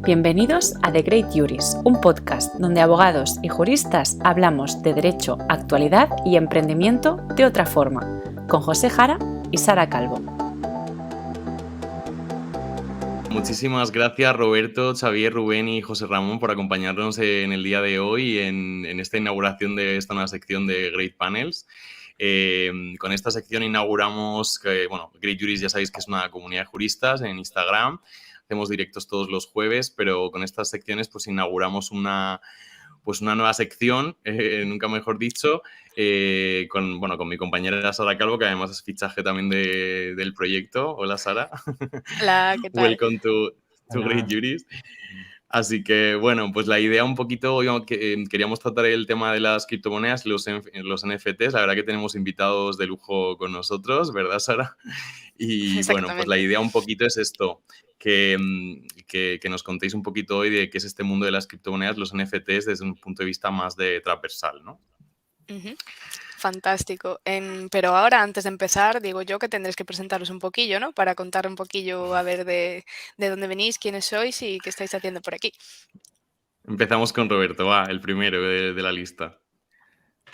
Bienvenidos a The Great Juris, un podcast donde abogados y juristas hablamos de derecho, actualidad y emprendimiento de otra forma, con José Jara y Sara Calvo. Muchísimas gracias Roberto, Xavier, Rubén y José Ramón por acompañarnos en el día de hoy en esta inauguración de esta nueva sección de Great Panels. Con esta sección inauguramos, Great Juris ya sabéis que es una comunidad de juristas en Instagram. Hacemos directos todos los jueves, pero con estas secciones pues inauguramos una nueva sección, nunca mejor dicho, con mi compañera Sara Calvo, que además es fichaje también del proyecto. Hola, Sara. Hola, ¿qué tal? Welcome to Great Juris. Así que, bueno, pues la idea un poquito, queríamos tratar el tema de las criptomonedas, los NFTs. La verdad que tenemos invitados de lujo con nosotros, ¿verdad, Sara? Y bueno, pues la idea un poquito es esto, que nos contéis un poquito hoy de qué es este mundo de las criptomonedas, los NFTs, desde un punto de vista más de transversal, ¿no? Fantástico. Pero ahora, antes de empezar, digo yo que tendréis que presentaros un poquillo, ¿no? Para contar un poquillo, a ver, de dónde venís, quiénes sois y qué estáis haciendo por aquí. Empezamos con Roberto, el primero de la lista.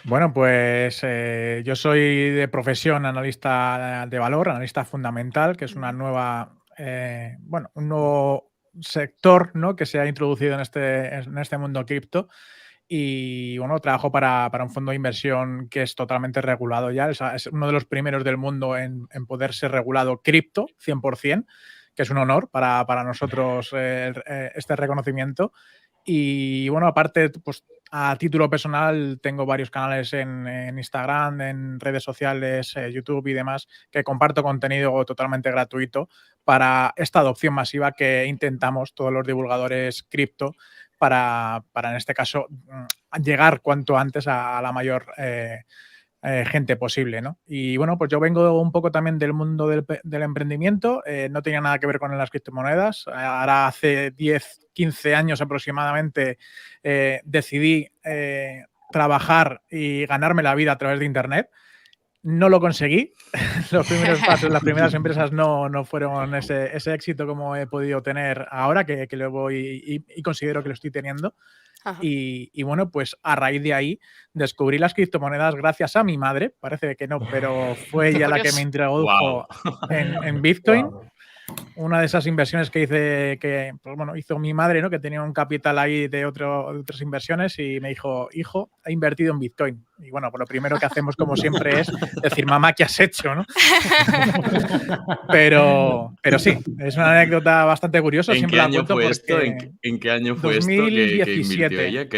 Bueno, pues yo soy de profesión analista de valor, analista fundamental, que es una nueva, un nuevo sector, ¿no?, que se ha introducido en este mundo cripto. Y bueno, trabajo para un fondo de inversión que es totalmente regulado ya. Es uno de los primeros del mundo en poder ser regulado cripto, 100%, que es un honor para nosotros este reconocimiento. Y bueno, aparte, pues a título personal tengo varios canales en Instagram, en redes sociales, YouTube y demás, que comparto contenido totalmente gratuito para esta adopción masiva que intentamos todos los divulgadores cripto para en este caso llegar cuanto antes a la mayor gente posible, ¿no? Y bueno, pues yo vengo un poco también del mundo del emprendimiento, no tenía nada que ver con las criptomonedas. Ahora hace 10, 15 años aproximadamente decidí trabajar y ganarme la vida a través de Internet. No lo conseguí. Los primeros pasos, las primeras empresas no fueron ese éxito como he podido tener ahora, que lo voy y considero que lo estoy teniendo. Y bueno, pues a raíz de ahí descubrí las criptomonedas gracias a mi madre. Parece que no, pero fue ella la que me introdujo en Bitcoin. Wow. Una de esas inversiones que hizo mi madre, ¿no?, que tenía un capital ahí de otras inversiones, y me dijo: hijo, he invertido en Bitcoin. Y bueno, pues lo primero que hacemos, como siempre, es decir: mamá, ¿qué has hecho?, ¿no? pero sí, es una anécdota bastante curiosa. ¿En qué año fue esto? ¿En qué año fue 2017. Esto que invirtió ella?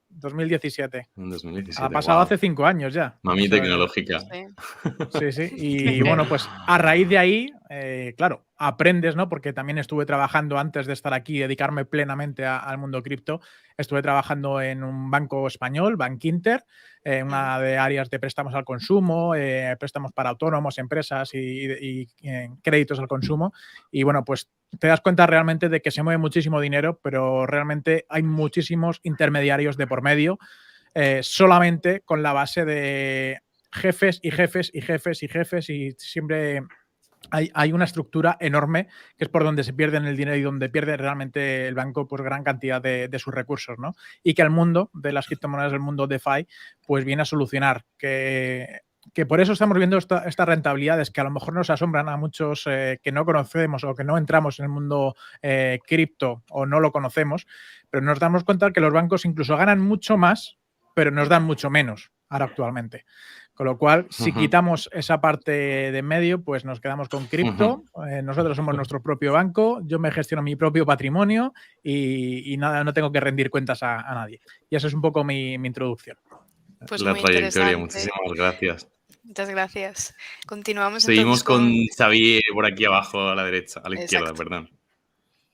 2017. En 2017. Ha pasado hace 5 años ya. Mami tecnológica. Sí. Y bueno, pues a raíz de ahí, claro, aprendes, ¿no? Porque también estuve trabajando antes de estar aquí y dedicarme plenamente al mundo cripto. Estuve trabajando en un banco español, Bankinter, una de áreas de préstamos al consumo, préstamos para autónomos, empresas y créditos al consumo. Y bueno, pues te das cuenta realmente de que se mueve muchísimo dinero, pero realmente hay muchísimos intermediarios de por medio, solamente con la base de jefes y jefes y jefes y jefes, y siempre hay una estructura enorme que es por donde se pierden el dinero y donde pierde realmente el banco pues gran cantidad de sus recursos, ¿no? Y que el mundo de las criptomonedas, el mundo DeFi, pues viene a solucionar que por eso estamos viendo estas rentabilidades que a lo mejor nos asombran a muchos que no conocemos o que no entramos en el mundo cripto o no lo conocemos, pero nos damos cuenta que los bancos incluso ganan mucho más, pero nos dan mucho menos ahora actualmente. Con lo cual, si quitamos esa parte de medio, pues nos quedamos con cripto. Nosotros somos nuestro propio banco, yo me gestiono mi propio patrimonio y nada, no tengo que rendir cuentas a nadie. Y eso es un poco mi introducción. Pues la muy trayectoria, muchísimas gracias. Muchas gracias. Continuamos. Seguimos con Xavier por aquí abajo a la derecha, a la izquierda, perdón.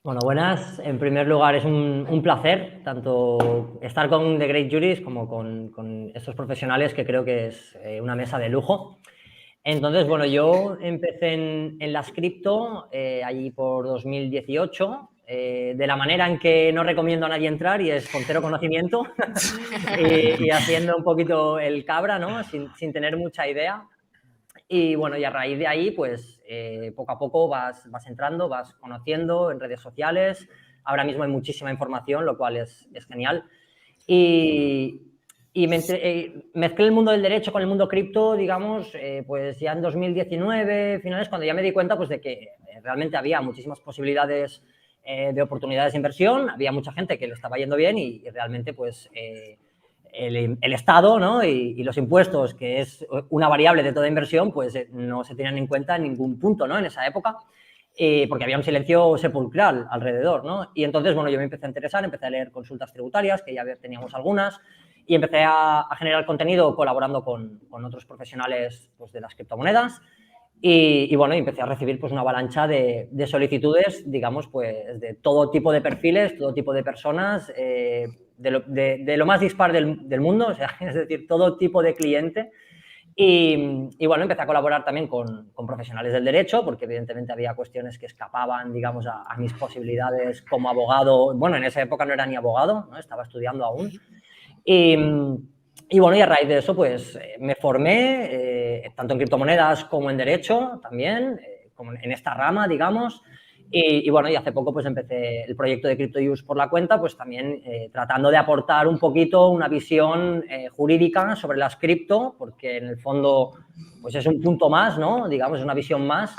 Bueno, buenas. En primer lugar, es un placer tanto estar con The Great Juris como con estos profesionales, que creo que es una mesa de lujo. Entonces, bueno, yo empecé en las cripto allí por 2018, de la manera en que no recomiendo a nadie entrar, y es con cero conocimiento y haciendo un poquito el cabra, ¿no? Sin tener mucha idea. Y bueno, y a raíz de ahí, pues poco a poco vas entrando, vas conociendo en redes sociales, ahora mismo hay muchísima información, lo cual es genial. Y mezclé el mundo del derecho con el mundo cripto, digamos, pues ya en 2019, finales, cuando ya me di cuenta pues de que realmente había muchísimas posibilidades de oportunidades de inversión, había mucha gente que le estaba yendo bien y realmente pues el Estado, ¿no? y los impuestos, que es una variable de toda inversión, pues no se tenían en cuenta en ningún punto, ¿no? En esa época, porque había un silencio sepulcral alrededor, ¿no? Y entonces, bueno, yo me empecé a interesar, empecé a leer consultas tributarias, que ya teníamos algunas, y empecé a generar contenido colaborando con otros profesionales pues, de las criptomonedas. Y bueno, empecé a recibir pues una avalancha de solicitudes, digamos, pues de todo tipo de perfiles, todo tipo de personas, de lo más dispar del mundo, o sea, es decir, todo tipo de cliente. Y bueno, empecé a colaborar también con profesionales del derecho, porque evidentemente había cuestiones que escapaban, digamos, a mis posibilidades como abogado. Bueno, en esa época no era ni abogado, ¿no? Estaba estudiando aún. Y bueno, y a raíz de eso, pues me formé tanto en criptomonedas como en derecho también, como en esta rama, digamos. Y bueno, y hace poco pues empecé el proyecto de CryptoUse por la cuenta, pues también tratando de aportar un poquito una visión jurídica sobre las cripto, porque en el fondo pues es un punto más, ¿no? Digamos, es una visión más.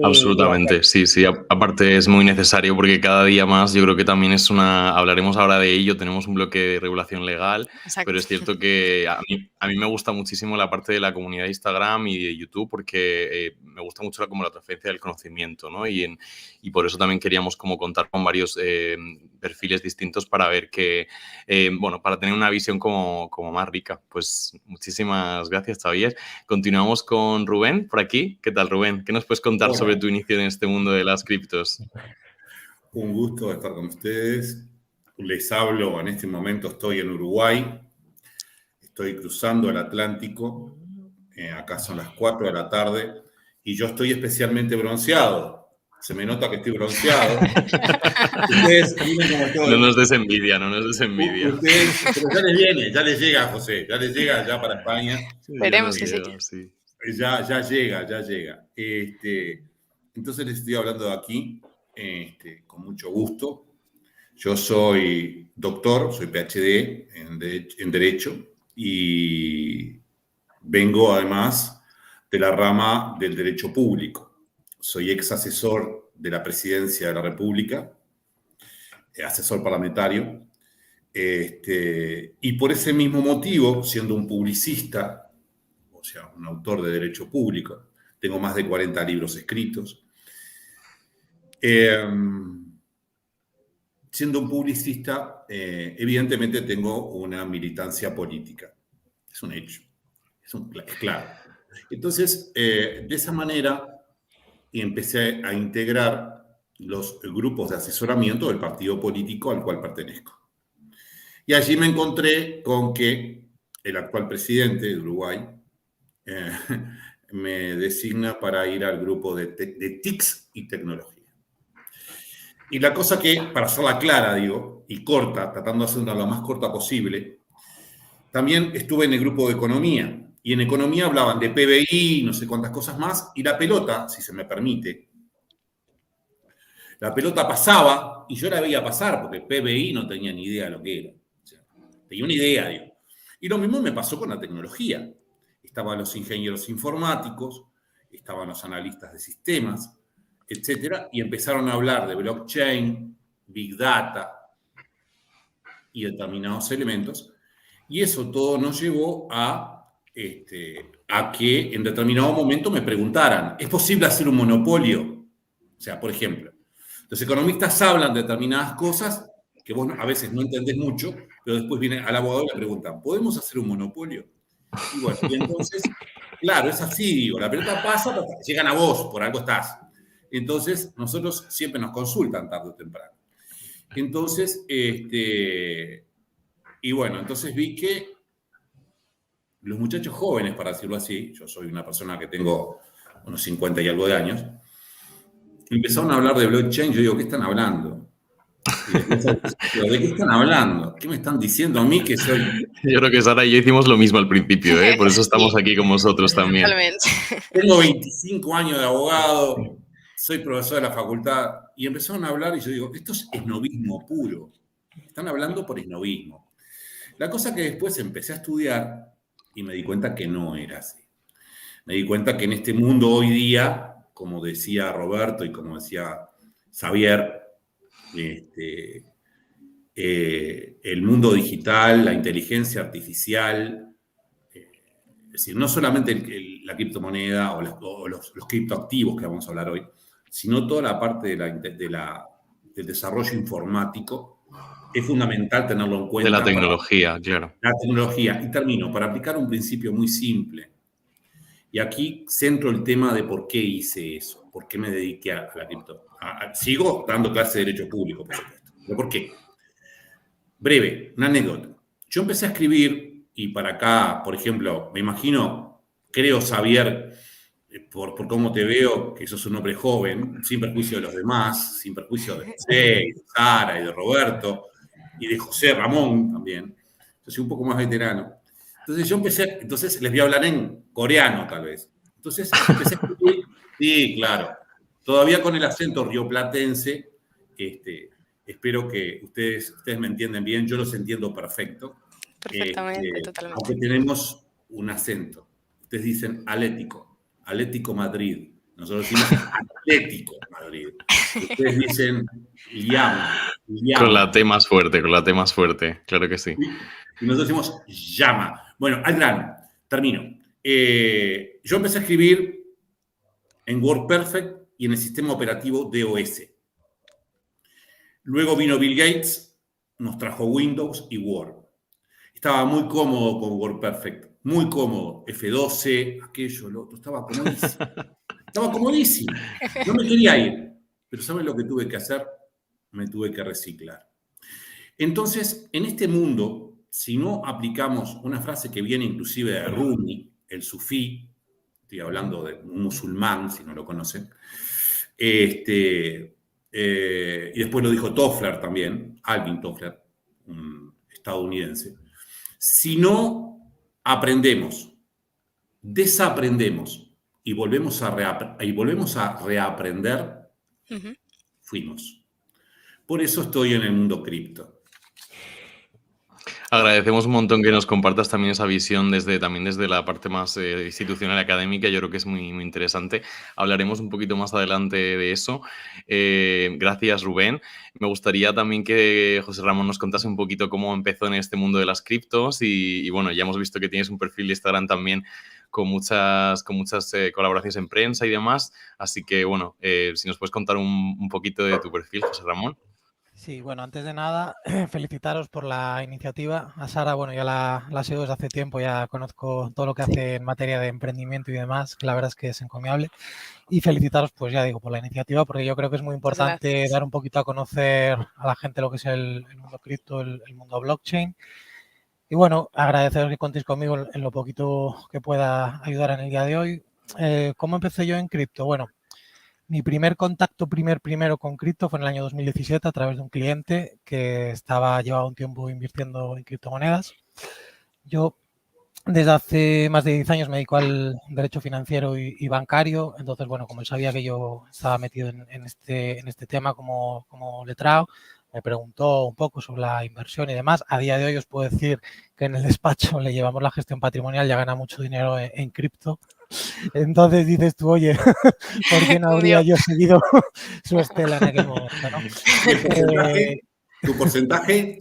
Absolutamente, sí, sí. Aparte es muy necesario porque cada día más yo creo que también es hablaremos ahora de ello, tenemos un bloque de regulación legal, Exacto. pero es cierto que a mí me gusta muchísimo la parte de la comunidad de Instagram y de YouTube porque me gusta mucho como la transferencia del conocimiento, ¿no? Y por eso también queríamos como contar con varios perfiles distintos para ver que, bueno, para tener una visión como más rica. Pues muchísimas gracias, Xavier. Continuamos con Rubén por aquí. ¿Qué tal, Rubén? ¿Qué nos puedes contar sobre tu inicio en este mundo de las criptos? Un gusto estar con ustedes. Les hablo, en este momento estoy en Uruguay. Estoy cruzando el Atlántico. Acá son las 4 de la tarde y yo estoy especialmente bronceado. Se me nota que estoy bronceado. Ustedes miren cómo estoy. No nos des envidia, no nos des envidia. Ustedes, pero ya les viene, ya les llega, José. Ya les llega ya para España. Veremos que sí. Ya llega. Entonces les estoy hablando de aquí con mucho gusto. Yo soy doctor, soy PhD en Derecho y vengo además de la rama del Derecho Público. Soy ex asesor de la Presidencia de la República, asesor parlamentario, y por ese mismo motivo, siendo un publicista, o sea, un autor de Derecho Público, tengo más de 40 libros escritos. Siendo un publicista, evidentemente tengo una militancia política. Es un hecho, es claro. Entonces, de esa manera, empecé a integrar los grupos de asesoramiento del partido político al cual pertenezco. Y allí me encontré con que el actual presidente de Uruguay me designa para ir al grupo de TICs y tecnología. Y la cosa que, para hacerla clara, digo, y corta, tratando de hacerla lo más corta posible, también estuve en el grupo de economía. Y en economía hablaban de PBI, no sé cuántas cosas más, y la pelota, si se me permite, la pelota pasaba y yo la veía pasar porque PBI no tenía ni idea de lo que era. O sea, tenía una idea, digo. Y lo mismo me pasó con la tecnología. Estaban los ingenieros informáticos, estaban los analistas de sistemas, etcétera, y empezaron a hablar de blockchain, big data y determinados elementos. Y eso todo nos llevó a que en determinado momento me preguntaran, ¿es posible hacer un monopolio? O sea, por ejemplo, los economistas hablan de determinadas cosas que vos a veces no entendés mucho, pero después viene al abogado y le preguntan, ¿podemos hacer un monopolio? Y bueno, y entonces, claro, es así, digo, la pelota pasa, pero llegan a vos, por algo estás. Entonces, nosotros siempre nos consultan tarde o temprano. Entonces, y bueno, entonces vi que los muchachos jóvenes, para decirlo así, yo soy una persona que tengo unos 50 y algo de años, empezaron a hablar de blockchain. Yo digo, ¿qué están hablando? ¿De qué están hablando? ¿Qué me están diciendo a mí que soy? Yo creo que Sara y yo hicimos lo mismo al principio, ¿eh? Por eso estamos aquí con vosotros también. Totalmente. Tengo 25 años de abogado, soy profesor de la facultad, y empezaron a hablar y yo digo, esto es esnovismo puro. Están hablando por esnovismo. La cosa que después empecé a estudiar y me di cuenta que no era así. Me di cuenta que en este mundo hoy día, como decía Roberto y como decía Xavier, el mundo digital, la inteligencia artificial, es decir, no solamente la criptomoneda o los criptoactivos que vamos a hablar hoy, sino toda la parte del desarrollo informático, es fundamental tenerlo en cuenta. De la tecnología, claro. La tecnología. Y termino, para aplicar un principio muy simple. Y aquí centro el tema de por qué hice eso, por qué me dediqué a la cripto. Sigo dando clases de Derecho Público, por supuesto. ¿Pero por qué? Breve, una anécdota. Yo empecé a escribir, y para acá, por ejemplo, me imagino, creo, Xavier, por cómo te veo, que sos un hombre joven, sin perjuicio de los demás, sin perjuicio de José, y de Sara, y de Roberto, y de José Ramón también. Yo soy un poco más veterano. Entonces les voy a hablar en coreano, tal vez. Entonces empecé a escribir, sí, claro, todavía con el acento rioplatense, espero que ustedes me entienden bien, yo los entiendo perfecto. Perfectamente, totalmente. Aunque tenemos un acento. Ustedes dicen Atlético Madrid. Nosotros decimos Atlético Madrid. Ustedes dicen llama. Con la T más fuerte, claro que sí. Y nosotros decimos llama. Bueno, al grano, termino. Yo empecé a escribir en WordPerfect y en el sistema operativo DOS. Luego vino Bill Gates, nos trajo Windows y Word. Estaba muy cómodo con WordPerfect, muy cómodo. F12, aquello, lo otro, estaba comodísimo. Estaba comodísimo. No me quería ir. Pero ¿saben lo que tuve que hacer? Me tuve que reciclar. Entonces, en este mundo, si no aplicamos una frase que viene inclusive de Rumi, el sufí, estoy hablando de un musulmán, si no lo conocen, y después lo dijo Toffler también, Alvin Toffler, un estadounidense. Si no aprendemos, desaprendemos y volvemos a reaprender, fuimos. Por eso estoy en el mundo cripto. Agradecemos un montón que nos compartas también esa visión desde la parte más institucional y académica. Yo creo que es muy, muy interesante. Hablaremos un poquito más adelante de eso. Gracias, Rubén. Me gustaría también que José Ramón nos contase un poquito cómo empezó en este mundo de las criptos y bueno, ya hemos visto que tienes un perfil de Instagram también con muchas colaboraciones en prensa y demás. Así que, bueno, si nos puedes contar un poquito de tu perfil, José Ramón. Sí, bueno, antes de nada, felicitaros por la iniciativa. A Sara, bueno, ya la sigo desde hace tiempo, ya conozco todo lo que hace en materia de emprendimiento y demás, que la verdad es que es encomiable. Y felicitaros, pues ya digo, por la iniciativa, porque yo creo que es muy importante dar un poquito a conocer a la gente lo que es el mundo cripto, el mundo blockchain. Y bueno, agradeceros que contéis conmigo en lo poquito que pueda ayudar en el día de hoy. ¿Cómo empecé yo en cripto? Bueno, mi primer contacto primero con cripto fue en el año 2017 a través de un cliente que llevaba un tiempo invirtiendo en criptomonedas. Yo desde hace más de 10 años me dedico al derecho financiero y bancario. Entonces, bueno, como él sabía que yo estaba metido en este tema como letrado, me preguntó un poco sobre la inversión y demás. A día de hoy os puedo decir que en el despacho le llevamos la gestión patrimonial, ya gana mucho dinero en cripto. Entonces dices tú, oye, ¿por qué no habría yo seguido su estela en aquel momento, ¿no? ¿Tu porcentaje?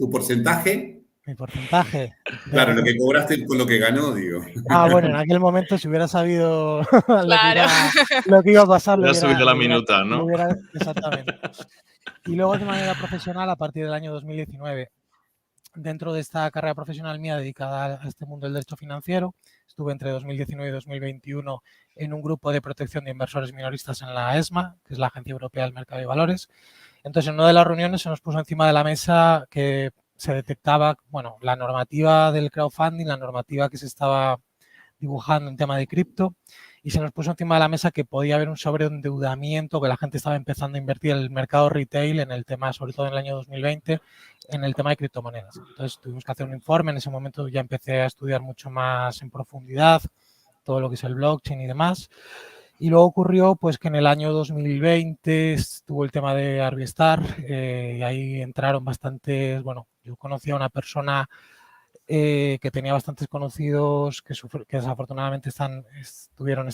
Mi porcentaje. Claro, lo que cobraste con lo que ganó, digo. Bueno, en aquel momento si hubiera sabido lo que iba a pasar, le hubiera subido la minuta, ¿no? Exactamente. Y luego de manera profesional, a partir del año 2019, dentro de esta carrera profesional mía dedicada a este mundo del derecho financiero, estuve entre 2019 y 2021 en un grupo de protección de inversores minoristas en la ESMA, que es la Agencia Europea del Mercado de Valores. Entonces, en una de las reuniones se nos puso encima de la mesa que se detectaba, bueno, la normativa del crowdfunding, la normativa que se estaba dibujando en tema de cripto, y se nos puso encima de la mesa que podía haber un sobreendeudamiento, que la gente estaba empezando a invertir en el mercado retail, en el tema, sobre todo en el año 2020, en el tema de criptomonedas. Entonces tuvimos que hacer un informe, en ese momento ya empecé a estudiar mucho más en profundidad todo lo que es el blockchain y demás. Y luego ocurrió pues que en el año 2020 estuvo el tema de Arvistar, y ahí entraron bastantes, bueno, yo conocí a una persona que tenía bastantes conocidos que desafortunadamente se vieron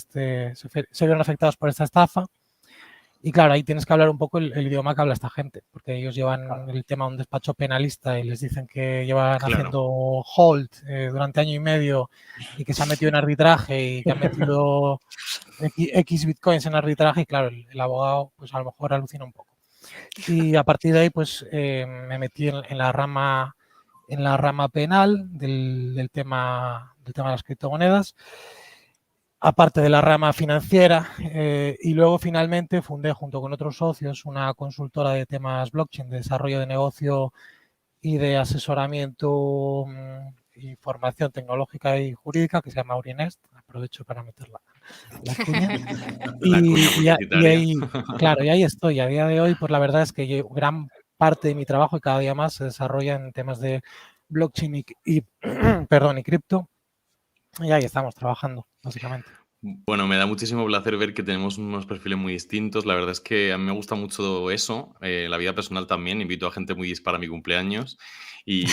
afectados por esta estafa. Y claro, ahí tienes que hablar un poco el idioma que habla esta gente, porque ellos llevan el tema a un despacho penalista y les dicen que llevan haciendo hold durante año y medio y que se han metido en arbitraje y que han metido X bitcoins en arbitraje y claro, el abogado pues a lo mejor alucina un poco. Y a partir de ahí pues me metí en la rama penal del tema de las criptomonedas, aparte de la rama financiera, y luego finalmente fundé junto con otros socios una consultora de temas blockchain, de desarrollo de negocio y de asesoramiento y formación tecnológica y jurídica, que se llama Aurinest. Aprovecho para meter la cuña. Y ahí, claro, y ahí estoy. A día de hoy, pues la verdad es que gran parte de mi trabajo y cada día más se desarrolla en temas de blockchain y cripto. Y ahí estamos trabajando, básicamente. Bueno, me da muchísimo placer ver que tenemos unos perfiles muy distintos. La verdad es que a mí me gusta mucho eso, la vida personal también. Invito a gente muy dispara a mi cumpleaños y,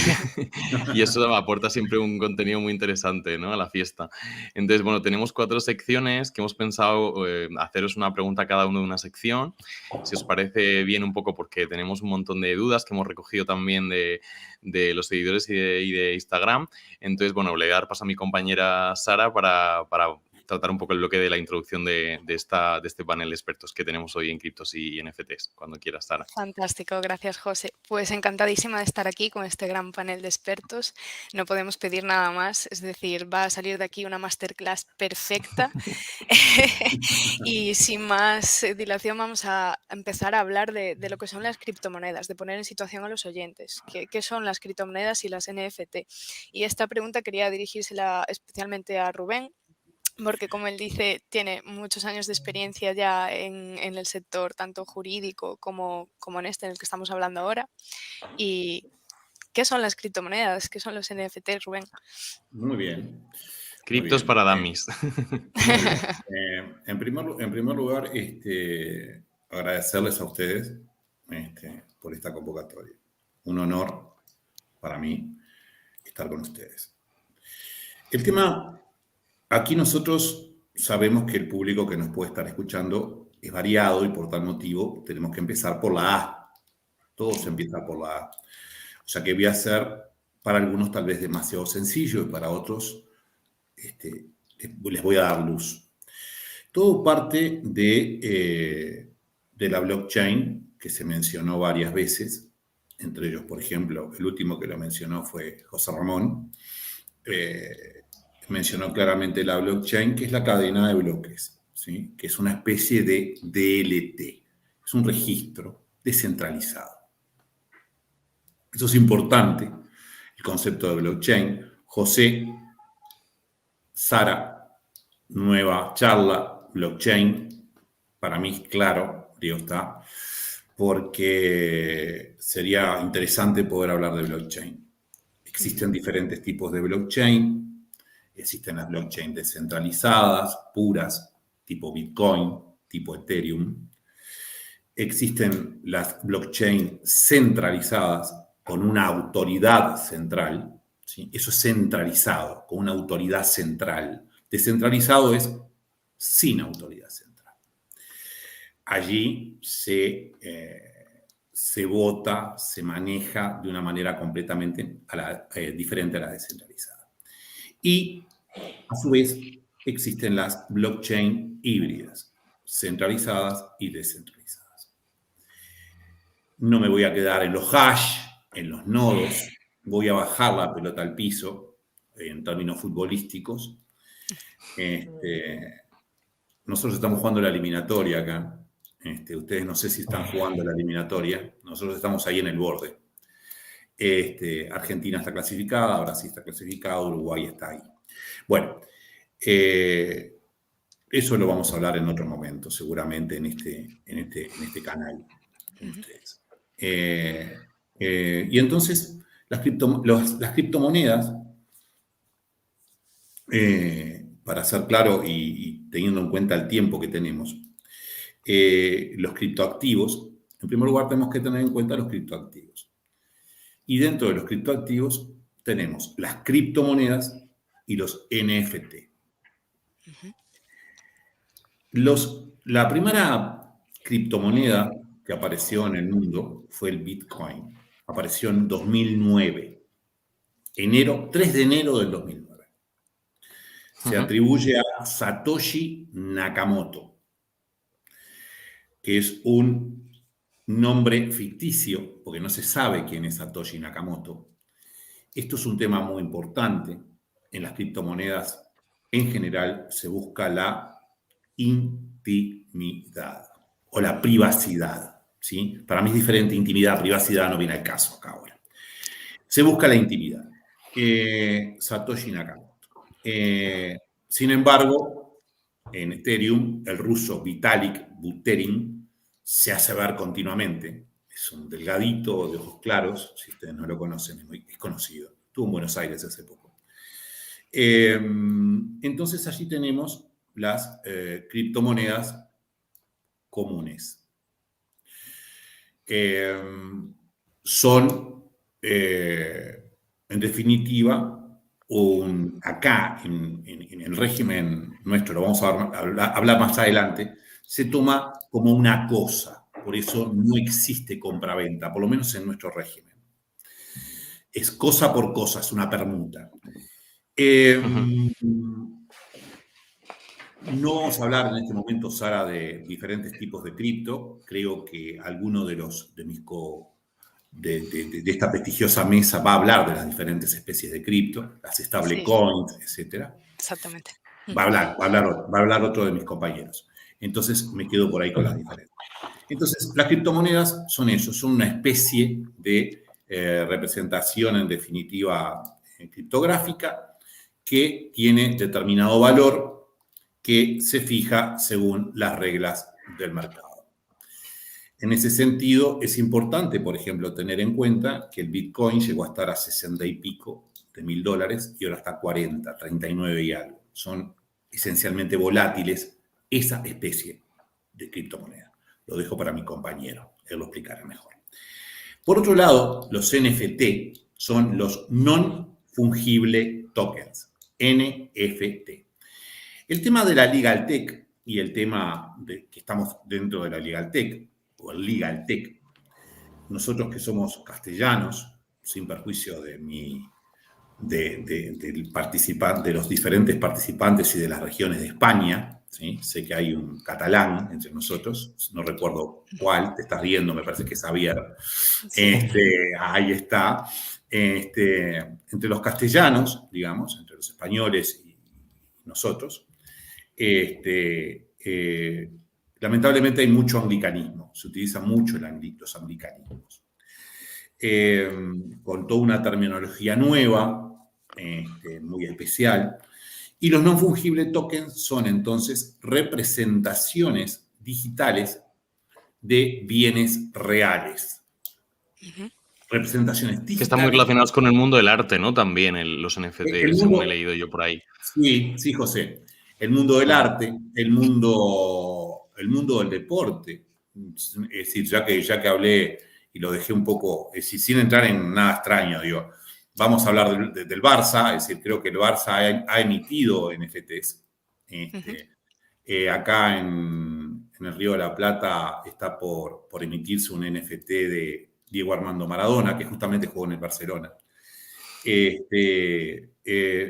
y eso me aporta siempre un contenido muy interesante, ¿no?, a la fiesta. Entonces, bueno, tenemos 4 secciones que hemos pensado haceros una pregunta a cada uno de una sección. Si os parece bien, un poco porque tenemos un montón de dudas que hemos recogido también de los seguidores y de Instagram. Entonces, bueno, le voy a dar paso a mi compañera Sara para tratar un poco el bloque de la introducción de este panel de expertos que tenemos hoy en criptos y NFTs. Cuando quieras, Sara. Fantástico, gracias, José. Pues encantadísima de estar aquí con este gran panel de expertos. No podemos pedir nada más, es decir, va a salir de aquí una masterclass perfecta. Y sin más dilación vamos a empezar a hablar de lo que son las criptomonedas, de poner en situación a los oyentes. ¿Qué son las criptomonedas y las NFT? Y esta pregunta quería dirigírsela especialmente a Rubén, porque como él dice, tiene muchos años de experiencia ya en el sector tanto jurídico como en este en el que estamos hablando ahora. ¿Y qué son las criptomonedas? ¿Qué son los NFTs, Rubén? Muy bien. Criptos para dummies. En primer lugar, agradecerles a ustedes por esta convocatoria. Un honor para mí estar con ustedes. El tema, aquí nosotros sabemos que el público que nos puede estar escuchando es variado y por tal motivo tenemos que empezar por la A. Todo se empieza por la A. O sea que voy a hacer para algunos tal vez demasiado sencillo y para otros les voy a dar luz. Todo parte de la blockchain, que se mencionó varias veces, entre ellos, por ejemplo, el último que lo mencionó fue José Ramón. Mencionó claramente la blockchain, que es la cadena de bloques, ¿sí?, que es una especie de DLT, es un registro descentralizado. Eso es importante, el concepto de blockchain. José, Sara, nueva charla, blockchain, para mí, claro, digo, está, porque sería interesante poder hablar de blockchain. Existen diferentes tipos de blockchain, existen las blockchain descentralizadas, puras, tipo Bitcoin, tipo Ethereum. Existen las blockchain centralizadas con una autoridad central, ¿sí? Eso es centralizado, con una autoridad central. Descentralizado es sin autoridad central. Allí se vota, se maneja de una manera completamente diferente a la descentralizada. Y, a su vez, existen las blockchain híbridas, centralizadas y descentralizadas. No me voy a quedar en los hash, en los nodos, voy a bajar la pelota al piso, en términos futbolísticos. Nosotros estamos jugando la eliminatoria acá. Ustedes no sé si están jugando la eliminatoria. Nosotros estamos ahí en el borde. Argentina está clasificada, Brasil está clasificado, Uruguay está ahí. Bueno, eso lo vamos a hablar en otro momento, seguramente en este canal con ustedes. Y entonces, las criptomonedas, para ser claro y teniendo en cuenta el tiempo que tenemos, los criptoactivos, en primer lugar tenemos que tener en cuenta los criptoactivos. Y dentro de los criptoactivos tenemos las criptomonedas y los NFT. La primera criptomoneda que apareció en el mundo fue el Bitcoin. Apareció en 2009, 3 de enero del 2009. Se atribuye a Satoshi Nakamoto, que es un nombre ficticio, porque no se sabe quién es Satoshi Nakamoto. Esto es un tema muy importante. En las criptomonedas, en general, se busca la intimidad o la privacidad, ¿sí? Para mí es diferente intimidad, privacidad, no viene al caso acá ahora. Se busca la intimidad. Satoshi Nakamoto. Sin embargo, en Ethereum, el ruso Vitalik Buterin se hace ver continuamente. Es un delgadito de ojos claros, si ustedes no lo conocen, es conocido. Estuvo en Buenos Aires hace poco. Entonces allí tenemos las criptomonedas comunes. Son, en definitiva, acá en el régimen nuestro, lo vamos a hablar más adelante, se toma como una cosa. Por eso no existe compraventa, por lo menos en nuestro régimen. Es cosa por cosa, es una permuta. No vamos a hablar en este momento, Sara, de diferentes tipos de cripto. Creo que alguno de esta prestigiosa mesa va a hablar de las diferentes especies de cripto, las stablecoins, etc. Exactamente. Va a hablar otro de mis compañeros. Entonces me quedo por ahí con las diferentes. Entonces, las criptomonedas son eso, son una especie de representación, en definitiva, criptográfica, que tiene determinado valor que se fija según las reglas del mercado. En ese sentido, es importante, por ejemplo, tener en cuenta que el Bitcoin llegó a estar a 60 y pico de $1.000 y ahora está a 40, 39 y algo. Son esencialmente volátiles esa especie de criptomoneda. Lo dejo para mi compañero, él lo explicará mejor. Por otro lado, los NFT son los non-fungible tokens, NFT. El tema de la Legal Tech y el tema de que estamos dentro de la Legal Tech, o el Legal Tech, nosotros que somos castellanos, sin perjuicio de los diferentes participantes y de las regiones de España, ¿sí? Sé que hay un catalán entre nosotros, no recuerdo cuál, te estás riendo, me parece que es Javier. Sí. Ahí está. Entre los castellanos, digamos, entre los españoles y nosotros, lamentablemente hay mucho anglicanismo, se utiliza mucho los anglicanismos, con toda una terminología nueva, muy especial, y los no fungible tokens son entonces representaciones digitales de bienes reales. Representaciones digitales. Que están muy relacionados con el mundo del arte, ¿no? También los NFT, según he leído yo por ahí. Sí, José. El mundo del arte, el mundo del deporte. Es decir, ya que hablé y lo dejé un poco, es decir, sin entrar en nada extraño, digo, vamos a hablar del Barça, es decir, creo que el Barça ha emitido NFTs. Acá en el Río de la Plata está por emitirse un NFT de Diego Armando Maradona, que justamente jugó en el Barcelona.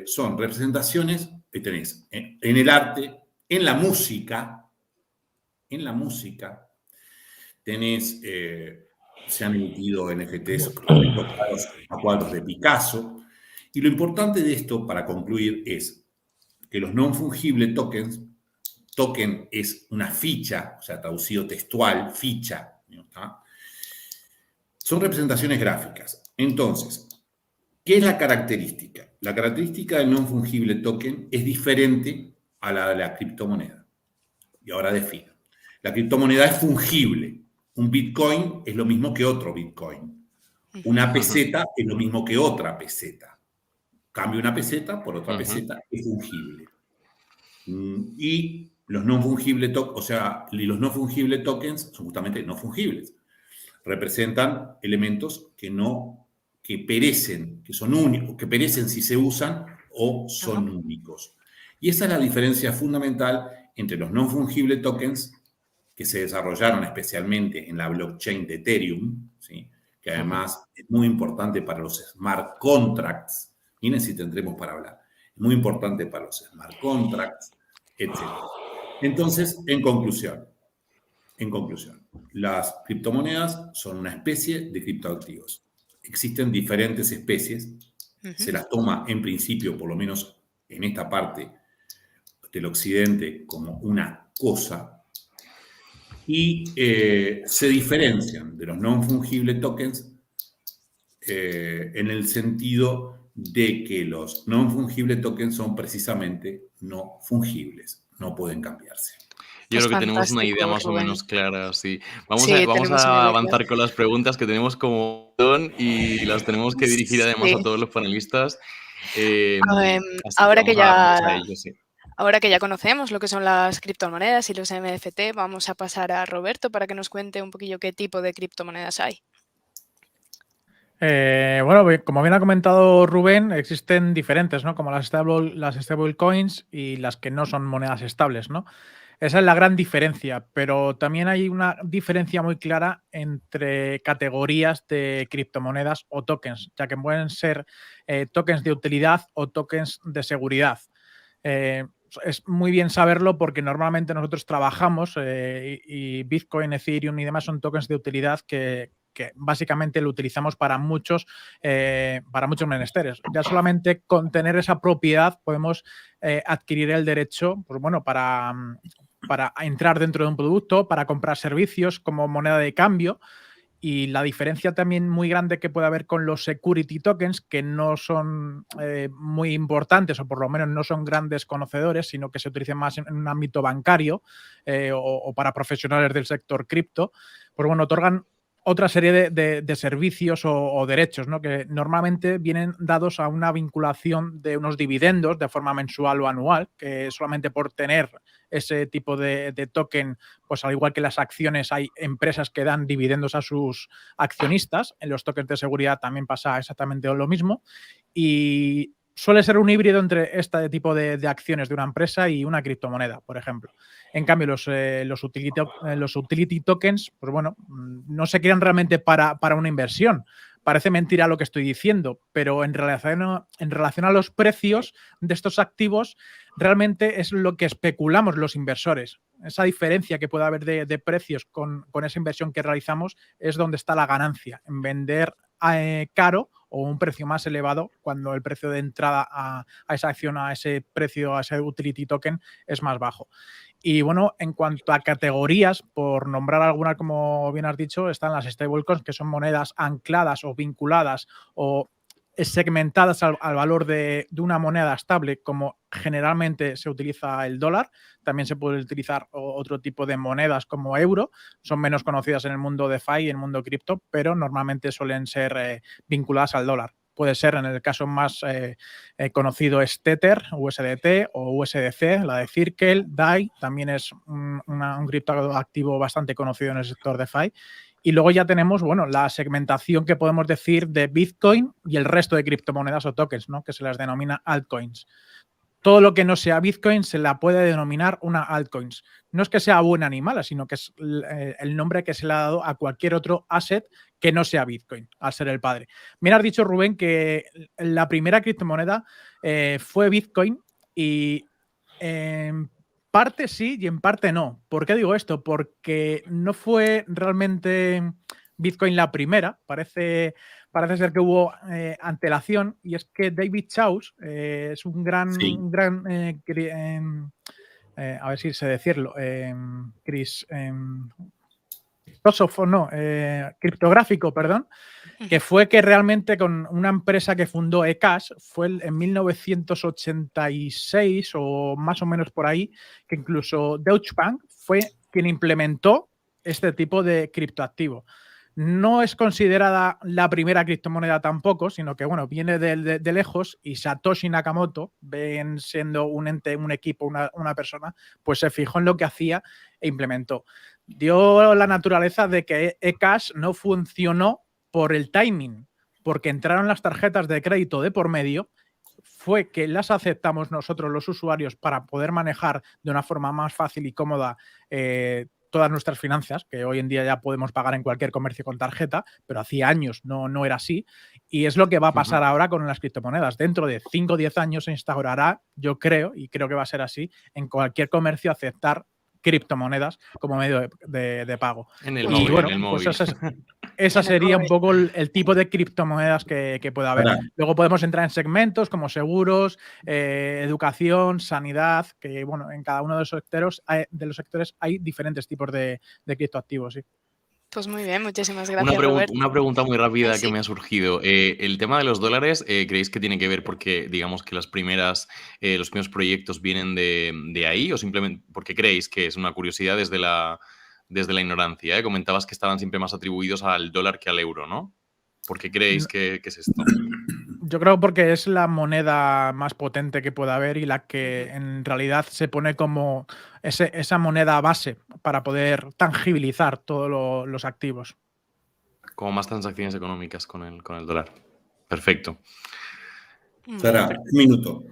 Son representaciones que tenés en el arte, en la música tenés, se han emitido NFTs a cuadros de Picasso, y lo importante de esto, para concluir, es que los non-fungible tokens, token es una ficha, o sea, traducido textual, ficha, ¿no? Son representaciones gráficas. Entonces, ¿qué es la característica? La característica del non-fungible token es diferente a la de la criptomoneda. Y ahora defino. La criptomoneda es fungible. Un Bitcoin es lo mismo que otro Bitcoin. Una peseta es lo mismo que otra peseta. Cambio una peseta por otra peseta, es fungible. Y los no fungibles, los no fungibles tokens son justamente no fungibles. Representan elementos que perecen, que son únicos, que perecen si se usan o son únicos. Y esa es la diferencia fundamental entre los no fungibles tokens que se desarrollaron especialmente en la blockchain de Ethereum, ¿sí? Que además es muy importante para los smart contracts. Miren si tendremos para hablar. Es muy importante para los smart contracts, etc. Entonces, en conclusión, las criptomonedas son una especie de criptoactivos. Existen diferentes especies. Se las toma en principio, por lo menos en esta parte del occidente, como una cosa. Y se diferencian de los no fungibles tokens en el sentido de que los no fungibles tokens son precisamente no fungibles, no pueden cambiarse. Yo creo que tenemos una idea más o menos clara, sí. Vamos a avanzar con las preguntas que tenemos como un montón y las tenemos que dirigir además a todos los panelistas. Ahora que ya conocemos lo que son las criptomonedas y los NFT, vamos a pasar a Roberto para que nos cuente un poquillo qué tipo de criptomonedas hay. Bueno, como bien ha comentado Rubén, existen diferentes, ¿no? Como las stable coins y las que no son monedas estables, ¿no? Esa es la gran diferencia, pero también hay una diferencia muy clara entre categorías de criptomonedas o tokens, ya que pueden ser tokens de utilidad o tokens de seguridad. Es muy bien saberlo porque normalmente nosotros trabajamos y Bitcoin, Ethereum y demás son tokens de utilidad que básicamente lo utilizamos para muchos menesteres. Ya solamente con tener esa propiedad podemos adquirir el derecho, pues bueno, para entrar dentro de un producto, para comprar servicios como moneda de cambio. Y la diferencia también muy grande que puede haber con los security tokens, que no son muy importantes o por lo menos no son grandes conocedores, sino que se utilizan más en un ámbito bancario o para profesionales del sector cripto, pues bueno, otorgan otra serie de servicios o derechos, ¿no? Que normalmente vienen dados a una vinculación de unos dividendos de forma mensual o anual, que solamente por tener ese tipo de token, pues al igual que las acciones, hay empresas que dan dividendos a sus accionistas. En los tokens de seguridad también pasa exactamente lo mismo. Y suele ser un híbrido entre este tipo de acciones de una empresa y una criptomoneda, por ejemplo. En cambio, los utility tokens, pues bueno, no se crean realmente para una inversión. Parece mentira lo que estoy diciendo, pero en relación a los precios de estos activos, realmente es lo que especulamos los inversores. Esa diferencia que puede haber de precios con esa inversión que realizamos es donde está la ganancia, en vender caro o un precio más elevado cuando el precio de entrada a esa acción, a ese precio, a ese utility token es más bajo. Y bueno, en cuanto a categorías, por nombrar alguna, como bien has dicho, están las stablecoins, que son monedas ancladas o vinculadas o segmentadas al valor de una moneda estable, como generalmente se utiliza el dólar. También se puede utilizar otro tipo de monedas como euro. Son menos conocidas en el mundo DeFi y en el mundo cripto, pero normalmente suelen ser vinculadas al dólar. Puede ser, en el caso más conocido es Tether, USDT o USDC, la de Circle, DAI, también es un criptoactivo bastante conocido en el sector DeFi. Y luego ya tenemos, bueno, la segmentación que podemos decir de Bitcoin y el resto de criptomonedas o tokens, ¿no? Que se las denomina altcoins. Todo lo que no sea Bitcoin se la puede denominar una altcoins. No es que sea buena ni mala, sino que es el nombre que se le ha dado a cualquier otro asset que no sea Bitcoin, al ser el padre. Bien has dicho, Rubén, que la primera criptomoneda fue Bitcoin y en parte sí y en parte no. ¿Por qué digo esto? Porque no fue realmente Bitcoin la primera. Parece ser que hubo antelación, y es que David Chaus es un gran a ver si sé decirlo, criptográfico, perdón, que fue que realmente con una empresa que fundó eCash, fue en 1986 o más o menos por ahí, que incluso Deutsche Bank fue quien implementó este tipo de criptoactivo. No es considerada la primera criptomoneda tampoco, sino que, bueno, viene de lejos y Satoshi Nakamoto, ven siendo un ente, un equipo, una persona, pues se fijó en lo que hacía e implementó. Dio la naturaleza de que eCash no funcionó por el timing, porque entraron las tarjetas de crédito de por medio, fue que las aceptamos nosotros los usuarios para poder manejar de una forma más fácil y cómoda todas nuestras finanzas, que hoy en día ya podemos pagar en cualquier comercio con tarjeta, pero hacía años no era así. Y es lo que va a pasar ahora con las criptomonedas. Dentro de 5 o 10 años se instaurará, yo creo, y creo que va a ser así, en cualquier comercio aceptar criptomonedas como medio de pago. En el y móvil, bueno, en el móvil. Pues esa sería un poco el tipo de criptomonedas que puede haber. Luego podemos entrar en segmentos como seguros, educación, sanidad, que bueno, en cada uno de los sectores hay diferentes tipos de criptoactivos, sí. Pues muy bien, muchísimas gracias, Roberto. Una pregunta muy rápida que me ha surgido. El tema de los dólares, ¿creéis que tiene que ver porque, digamos, que los primeros proyectos vienen de ahí o simplemente porque creéis que es una curiosidad desde la ignorancia? Comentabas que estaban siempre más atribuidos al dólar que al euro, ¿no? ¿Por qué creéis que es esto? Yo creo porque es la moneda más potente que puede haber y la que en realidad se pone como esa moneda base para poder tangibilizar todos los activos. Como más transacciones económicas con el dólar. Perfecto. Sara, un minuto.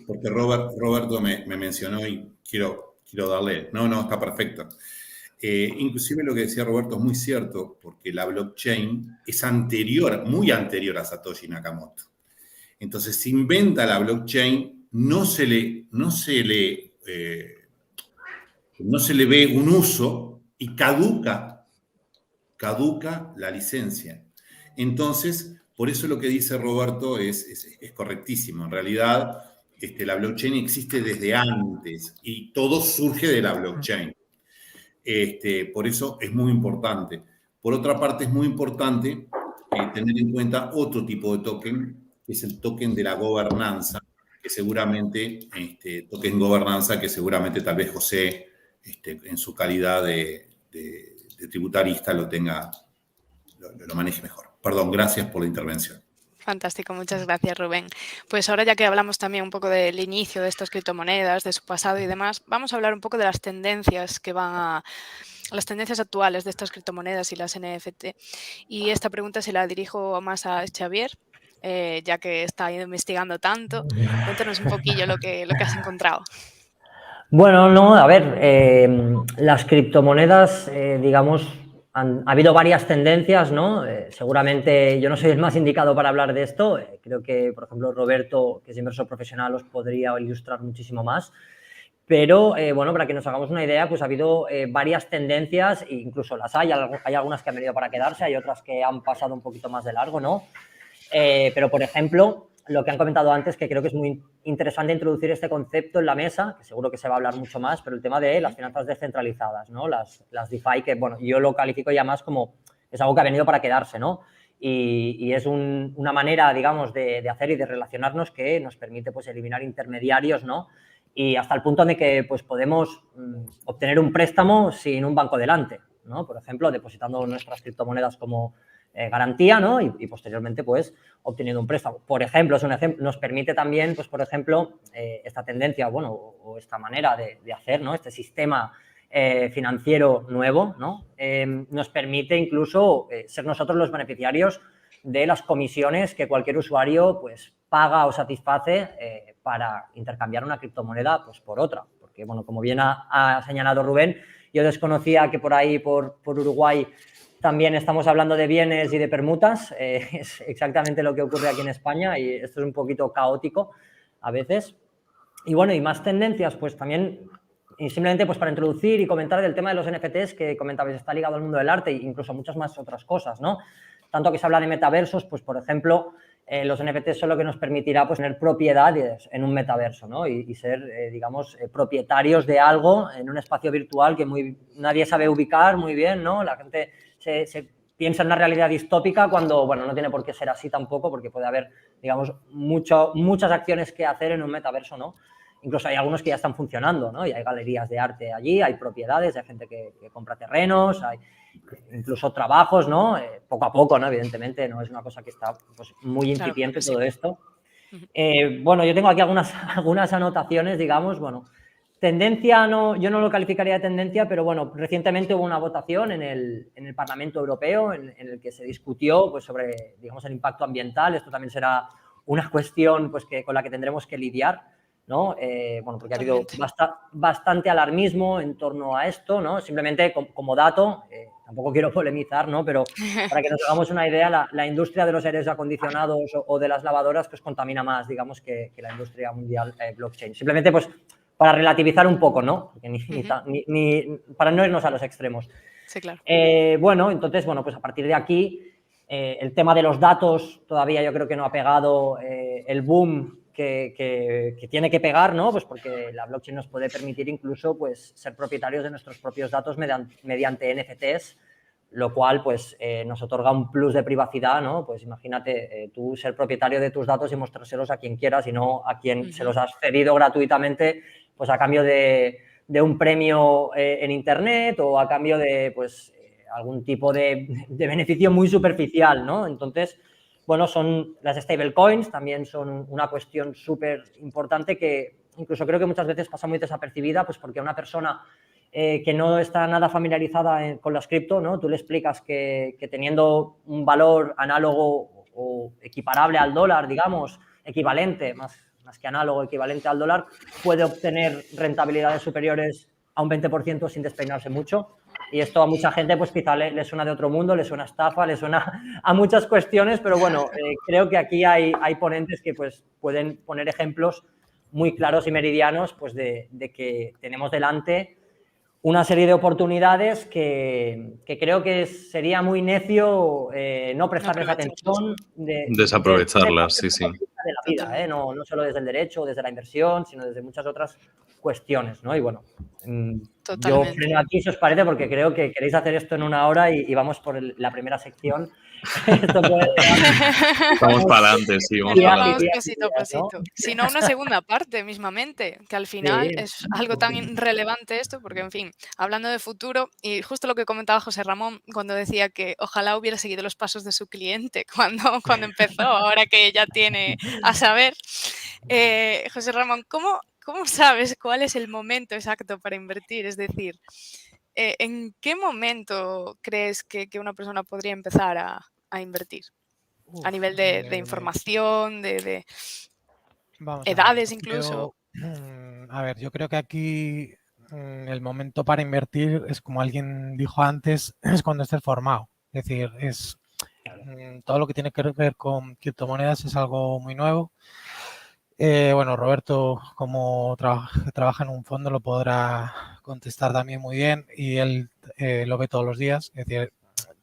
Porque Roberto me mencionó y quiero darle... No, está perfecto. Inclusive lo que decía Roberto es muy cierto, porque la blockchain es muy anterior a Satoshi Nakamoto. Entonces, se inventa la blockchain, no se le ve un uso y caduca la licencia. Entonces, por eso lo que dice Roberto es correctísimo. En realidad, la blockchain existe desde antes y todo surge de la blockchain. Por eso es muy importante. Por otra parte, es muy importante tener en cuenta otro tipo de token, que es el token de la gobernanza, que seguramente, token gobernanza, que seguramente tal vez José, en su calidad de tributarista, lo maneje mejor. Perdón, gracias por la intervención. Fantástico, muchas gracias, Rubén. Pues ahora, ya que hablamos también un poco del inicio de estas criptomonedas, de su pasado y demás, vamos a hablar un poco de las tendencias las tendencias actuales de estas criptomonedas y las NFT. Y esta pregunta se la dirijo más a Xavier, ya que está investigando tanto. Cuéntanos un poquillo lo que has encontrado. Bueno, no, a ver, las criptomonedas, digamos, ha habido varias tendencias, ¿no? Seguramente yo no soy el más indicado para hablar de esto. Creo que, por ejemplo, Roberto, que es inversor profesional, os podría ilustrar muchísimo más. Pero, bueno, para que nos hagamos una idea, pues ha habido varias tendencias, e incluso las hay algunas que han venido para quedarse, hay otras que han pasado un poquito más de largo, ¿no? Pero, por ejemplo, lo que han comentado antes, que creo que es muy interesante introducir este concepto en la mesa, que seguro que se va a hablar mucho más, pero el tema de las finanzas descentralizadas, ¿no? Las DeFi, que, bueno, yo lo califico ya más como es algo que ha venido para quedarse, ¿no? Y es una manera, digamos, de hacer y de relacionarnos que nos permite, pues, eliminar intermediarios, ¿no? Y hasta el punto de que, pues, podemos obtener un préstamo sin un banco delante, ¿no? Por ejemplo, depositando nuestras criptomonedas como garantía, ¿no? Y posteriormente, pues, obteniendo un préstamo. Por ejemplo, nos permite también, pues, por ejemplo, esta tendencia, bueno, o esta manera de hacer, ¿no? Este sistema financiero nuevo, ¿no? Nos permite incluso ser nosotros los beneficiarios de las comisiones que cualquier usuario, pues, paga o satisface para intercambiar una criptomoneda, pues, por otra. Porque, bueno, como bien ha señalado Rubén, yo desconocía que por ahí, por Uruguay, también estamos hablando de bienes y de permutas. Es exactamente lo que ocurre aquí en España y esto es un poquito caótico a veces. Y bueno, y más tendencias, pues también, y simplemente pues para introducir y comentar del tema de los NFTs que comentabais, está ligado al mundo del arte e incluso muchas más otras cosas, ¿no? Tanto que se habla de metaversos, pues por ejemplo, los NFTs son lo que nos permitirá, pues, tener propiedades en un metaverso, ¿no? Y ser, digamos, propietarios de algo en un espacio virtual que nadie sabe ubicar muy bien, ¿no? La gente se piensa en una realidad distópica cuando, bueno, no tiene por qué ser así tampoco, porque puede haber, digamos, muchas acciones que hacer en un metaverso, ¿no? incluso hay algunos que ya están funcionando, ¿no? Y hay galerías de arte allí, hay propiedades, hay gente que compra terrenos, hay incluso trabajos, ¿no? Poco a poco, ¿no? Evidentemente, no es una cosa que está pues, muy incipiente todo esto. Bueno, yo tengo aquí algunas anotaciones, digamos, bueno, tendencia, yo no lo calificaría de tendencia, pero bueno, recientemente hubo una votación en el Parlamento Europeo en el que se discutió pues, sobre, digamos, el impacto ambiental. Esto también será una cuestión pues, con la que tendremos que lidiar, ¿no? Bueno, porque ha habido bastante alarmismo en torno a esto, ¿no? Simplemente como dato, tampoco quiero polemizar, ¿no? Pero para que nos hagamos una idea, la industria de los aires acondicionados o de las lavadoras pues contamina más, digamos, que la industria mundial blockchain. Simplemente, pues, para relativizar un poco, ¿no? Porque para no irnos a los extremos. Sí, claro. Bueno, entonces, bueno, pues a partir de aquí, el tema de los datos todavía yo creo que no ha pegado el boom que tiene que pegar, ¿no? Pues porque la blockchain nos puede permitir incluso pues, ser propietarios de nuestros propios datos mediante NFTs, lo cual pues nos otorga un plus de privacidad, ¿no? Pues imagínate tú ser propietario de tus datos y mostrárselos a quien quieras y no a quien se los has cedido gratuitamente, pues a cambio de un premio en internet o a cambio de pues algún tipo de beneficio muy superficial, ¿no? Entonces, bueno, son las stablecoins, también son una cuestión súper importante que incluso creo que muchas veces pasa muy desapercibida, pues porque a una persona que no está nada familiarizada con las cripto, ¿no? Tú le explicas que teniendo un valor análogo o equiparable al dólar, digamos, equivalente, más que análogo, equivalente al dólar, puede obtener rentabilidades superiores a un 20% sin despeinarse mucho. Y esto a mucha gente pues quizá le suena de otro mundo, le suena a estafa, le suena a muchas cuestiones, pero bueno, creo que aquí hay ponentes que pues pueden poner ejemplos muy claros y meridianos pues de que tenemos delante una serie de oportunidades que creo que sería muy necio no prestarles atención. Desaprovecharlas, sí. De la vida, no solo desde el derecho, desde la inversión, sino desde muchas otras cuestiones, ¿no? Y bueno, yo freno aquí si os parece porque creo que queréis hacer esto en 1 hora y vamos por la primera sección. Esto puede... Vamos para adelante, sí, vamos para adelante. Pasito a pasito. Si no, una segunda parte mismamente, que al final es algo tan relevante esto, porque en fin, hablando de futuro, y justo lo que comentaba José Ramón cuando decía que ojalá hubiera seguido los pasos de su cliente cuando empezó, ahora que ya tiene a saber. José Ramón, ¿cómo sabes cuál es el momento exacto para invertir? Es decir, ¿en qué momento crees que una persona podría empezar a invertir? A nivel de información, de edades incluso. A ver, yo creo que aquí el momento para invertir es, como alguien dijo antes, es cuando estés formado. Es decir, es todo lo que tiene que ver con criptomonedas es algo muy nuevo. Bueno, Roberto, como trabaja en un fondo, lo podrá contestar también muy bien y él lo ve todos los días. Es decir,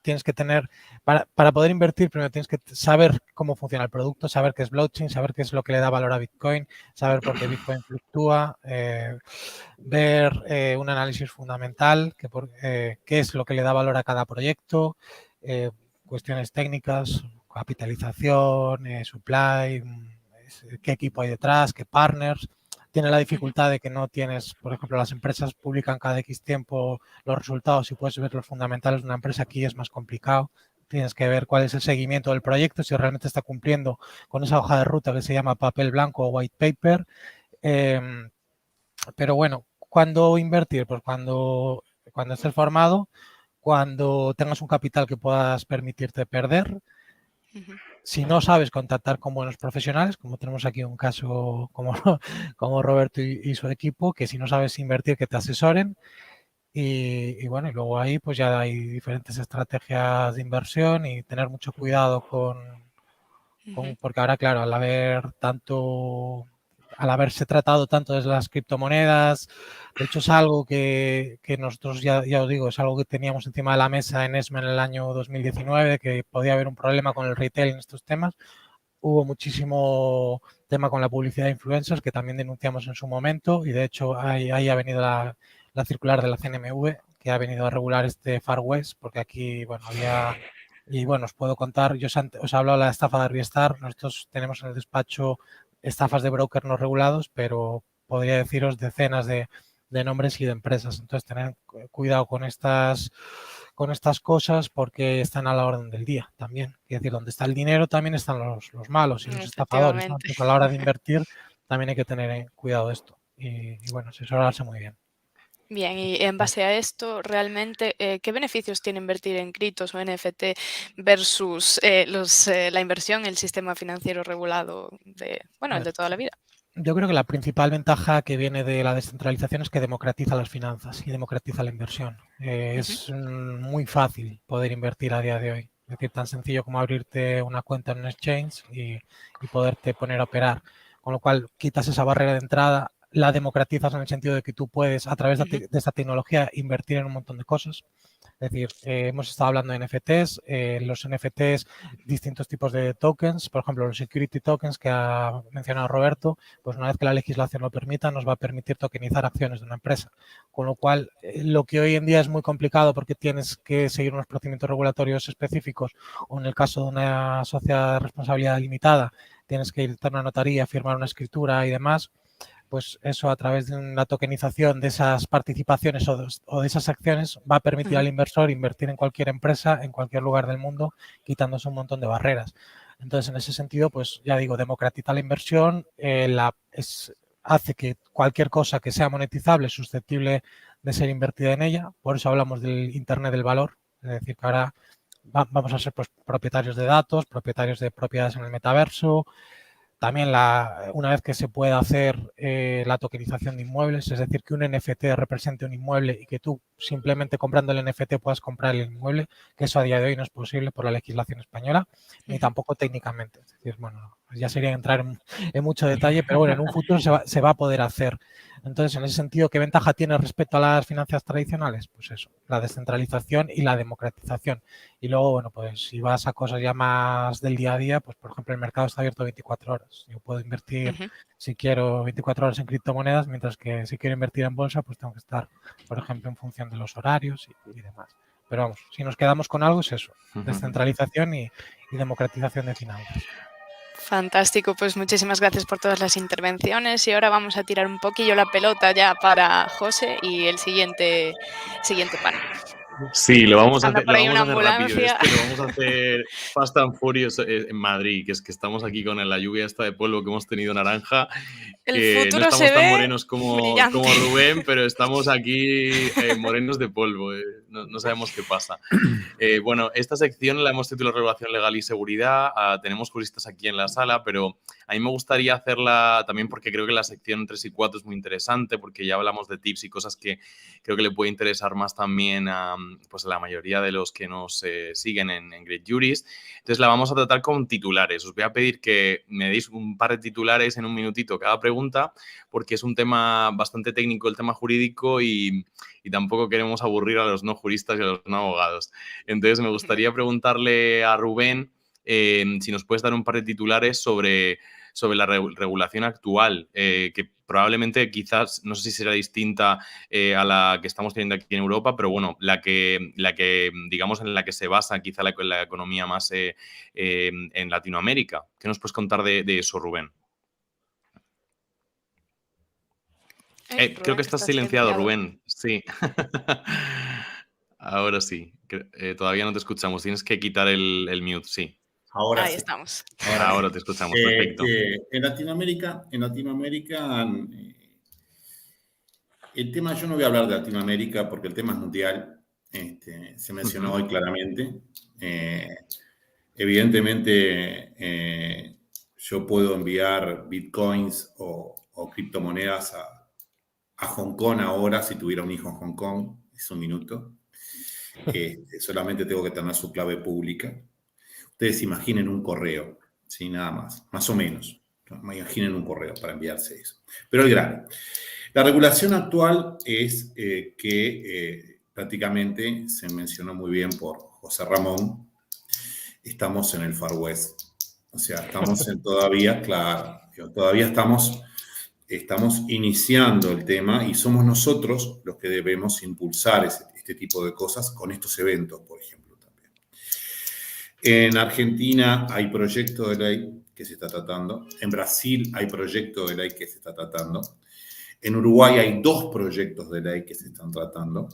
tienes que tener, para poder invertir, primero tienes que saber cómo funciona el producto, saber qué es blockchain, saber qué es lo que le da valor a Bitcoin, saber por qué Bitcoin fluctúa, ver un análisis fundamental, qué es lo que le da valor a cada proyecto, cuestiones técnicas, capitalización, supply, qué equipo hay detrás, qué partners. Tiene la dificultad de que no tienes, por ejemplo, las empresas publican cada X tiempo los resultados y puedes ver los fundamentales de una empresa. Aquí es más complicado. Tienes que ver cuál es el seguimiento del proyecto, si realmente está cumpliendo con esa hoja de ruta que se llama papel blanco o white paper. Pero bueno, ¿cuándo invertir? Pues cuando estés formado, cuando tengas un capital que puedas permitirte perder. Si no sabes contactar con buenos profesionales, como tenemos aquí un caso como Roberto y su equipo, que si no sabes invertir, que te asesoren. Y bueno, y luego ahí pues ya hay diferentes estrategias de inversión y tener mucho cuidado porque ahora, claro, al haberse tratado tanto de las criptomonedas, de hecho es algo que nosotros, ya os digo, es algo que teníamos encima de la mesa en ESMA en el año 2019, que podía haber un problema con el retail en estos temas. Hubo muchísimo tema con la publicidad de influencers que también denunciamos en su momento y de hecho ahí ha venido la circular de la CNMV que ha venido a regular este Far West, porque aquí, bueno, y bueno, os puedo contar, yo os he hablado de la estafa de Arriestar. Nosotros tenemos en el despacho estafas de broker no regulados, pero podría deciros decenas de nombres y de empresas. Entonces, tener cuidado con estas cosas porque están a la orden del día también. Es decir, donde está el dinero también están los malos y los estafadores, ¿no? Entonces, a la hora de invertir también hay que tener cuidado de esto y bueno, asesorarse muy bien. Bien, y en base a esto, realmente, ¿qué beneficios tiene invertir en criptos o NFT versus la inversión en el sistema financiero regulado el de toda la vida? Yo creo que la principal ventaja que viene de la descentralización es que democratiza las finanzas y democratiza la inversión. Es muy fácil poder invertir a día de hoy. Es decir, tan sencillo como abrirte una cuenta en un exchange y poderte poner a operar. Con lo cual, quitas esa barrera de entrada, la democratizas en el sentido de que tú puedes, a través de esta tecnología, invertir en un montón de cosas. Es decir, hemos estado hablando de NFTs, los NFTs, distintos tipos de tokens, por ejemplo, los security tokens que ha mencionado Roberto, pues una vez que la legislación lo permita, nos va a permitir tokenizar acciones de una empresa. Con lo cual, lo que hoy en día es muy complicado porque tienes que seguir unos procedimientos regulatorios específicos, o en el caso de una sociedad de responsabilidad limitada, tienes que irte a una notaría, firmar una escritura y demás, pues eso a través de una tokenización de esas participaciones o de esas acciones va a permitir al inversor invertir en cualquier empresa, en cualquier lugar del mundo, quitándose un montón de barreras. Entonces, en ese sentido, pues ya digo, democratiza la inversión, hace que cualquier cosa que sea monetizable es susceptible de ser invertida en ella. Por eso hablamos del Internet del valor, es decir, que ahora vamos a ser pues, propietarios de datos, propietarios de propiedades en el metaverso. También una vez que se pueda hacer la tokenización de inmuebles, es decir, que un NFT represente un inmueble y que tú simplemente comprando el NFT puedas comprar el inmueble, que eso a día de hoy no es posible por la legislación española, ni tampoco técnicamente. Es decir, bueno, ya sería entrar en mucho detalle, pero bueno, en un futuro se va a poder hacer. Entonces, en ese sentido, ¿qué ventaja tiene respecto a las finanzas tradicionales? Pues eso, la descentralización y la democratización. Y luego, bueno, pues si vas a cosas ya más del día a día, pues por ejemplo, el mercado está abierto 24 horas. Yo puedo invertir, si quiero, 24 horas en criptomonedas, mientras que si quiero invertir en bolsa, pues tengo que estar, por ejemplo, en función de los horarios y demás. Pero vamos, si nos quedamos con algo es eso, descentralización y democratización de finanzas. Fantástico, pues muchísimas gracias por todas las intervenciones y ahora vamos a tirar un poquillo la pelota ya para José y el siguiente panel. Sí, lo vamos a hacer, por ahí una rápido. ambulancia. Lo vamos a hacer Fast and Furious en Madrid, que es que estamos aquí con la lluvia esta de polvo que hemos tenido naranja. El futuro no estamos se tan ve morenos como Rubén, pero estamos aquí morenos de polvo. No sabemos qué pasa. Bueno, esta sección la hemos titulado Regulación Legal y Seguridad. Tenemos juristas aquí en la sala, pero a mí me gustaría hacerla también porque creo que la sección 3 y 4 es muy interesante, porque ya hablamos de tips y cosas que creo que le puede interesar más también a la mayoría de los que nos siguen en Great Juris. Entonces la vamos a tratar con titulares. Os voy a pedir que me deis un par de titulares en un minutito cada pregunta, porque es un tema bastante técnico, el tema jurídico, y tampoco queremos aburrir a los no juristas y a los no abogados. Entonces me gustaría preguntarle a Rubén si nos puedes dar un par de titulares sobre la regulación actual, que probablemente quizás, no sé si será distinta a la que estamos teniendo aquí en Europa, pero bueno, la que digamos en la que se basa quizá la economía más en Latinoamérica. ¿Qué nos puedes contar de eso, Rubén? Creo que estás silenciado, Rubén. Sí. Ahora sí. Todavía no te escuchamos. Tienes que quitar el mute, sí. Ahora Ahí sí. estamos. Ahora te escuchamos, perfecto. En Latinoamérica, el tema, yo no voy a hablar de Latinoamérica porque el tema es mundial. Se mencionó hoy claramente. Evidentemente, yo puedo enviar bitcoins o criptomonedas a Hong Kong ahora, si tuviera un hijo en Hong Kong, es un minuto. Solamente tengo que tener su clave pública. Ustedes imaginen un correo, ¿sí? Nada más o menos. Imaginen un correo para enviarse eso. Pero el grano. La regulación actual es que prácticamente se mencionó muy bien por José Ramón, estamos en el Far West. O sea, estamos todavía estamos iniciando el tema y somos nosotros los que debemos impulsar este tipo de cosas con estos eventos, por ejemplo, también. En Argentina hay proyecto de ley que se está tratando. En Brasil hay proyecto de ley que se está tratando. En Uruguay hay 2 proyectos de ley que se están tratando.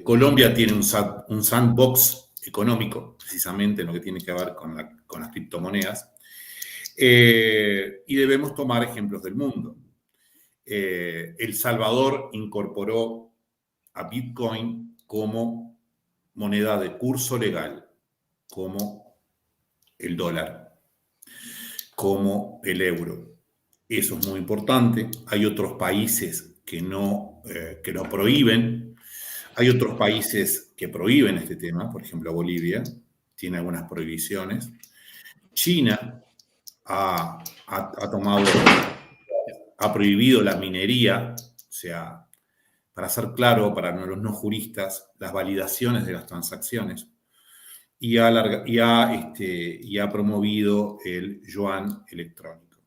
Colombia tiene un sandbox económico, precisamente en lo que tiene que ver con las criptomonedas. Y debemos tomar ejemplos del mundo. El Salvador incorporó a Bitcoin como moneda de curso legal, como el dólar, como el euro. Eso es muy importante. Hay otros países que lo prohíben. Hay otros países que prohíben este tema, por ejemplo, Bolivia tiene algunas prohibiciones. China ha prohibido la minería, o sea, para ser claro, para los no juristas, las validaciones de las transacciones, y ha promovido el yuan electrónico.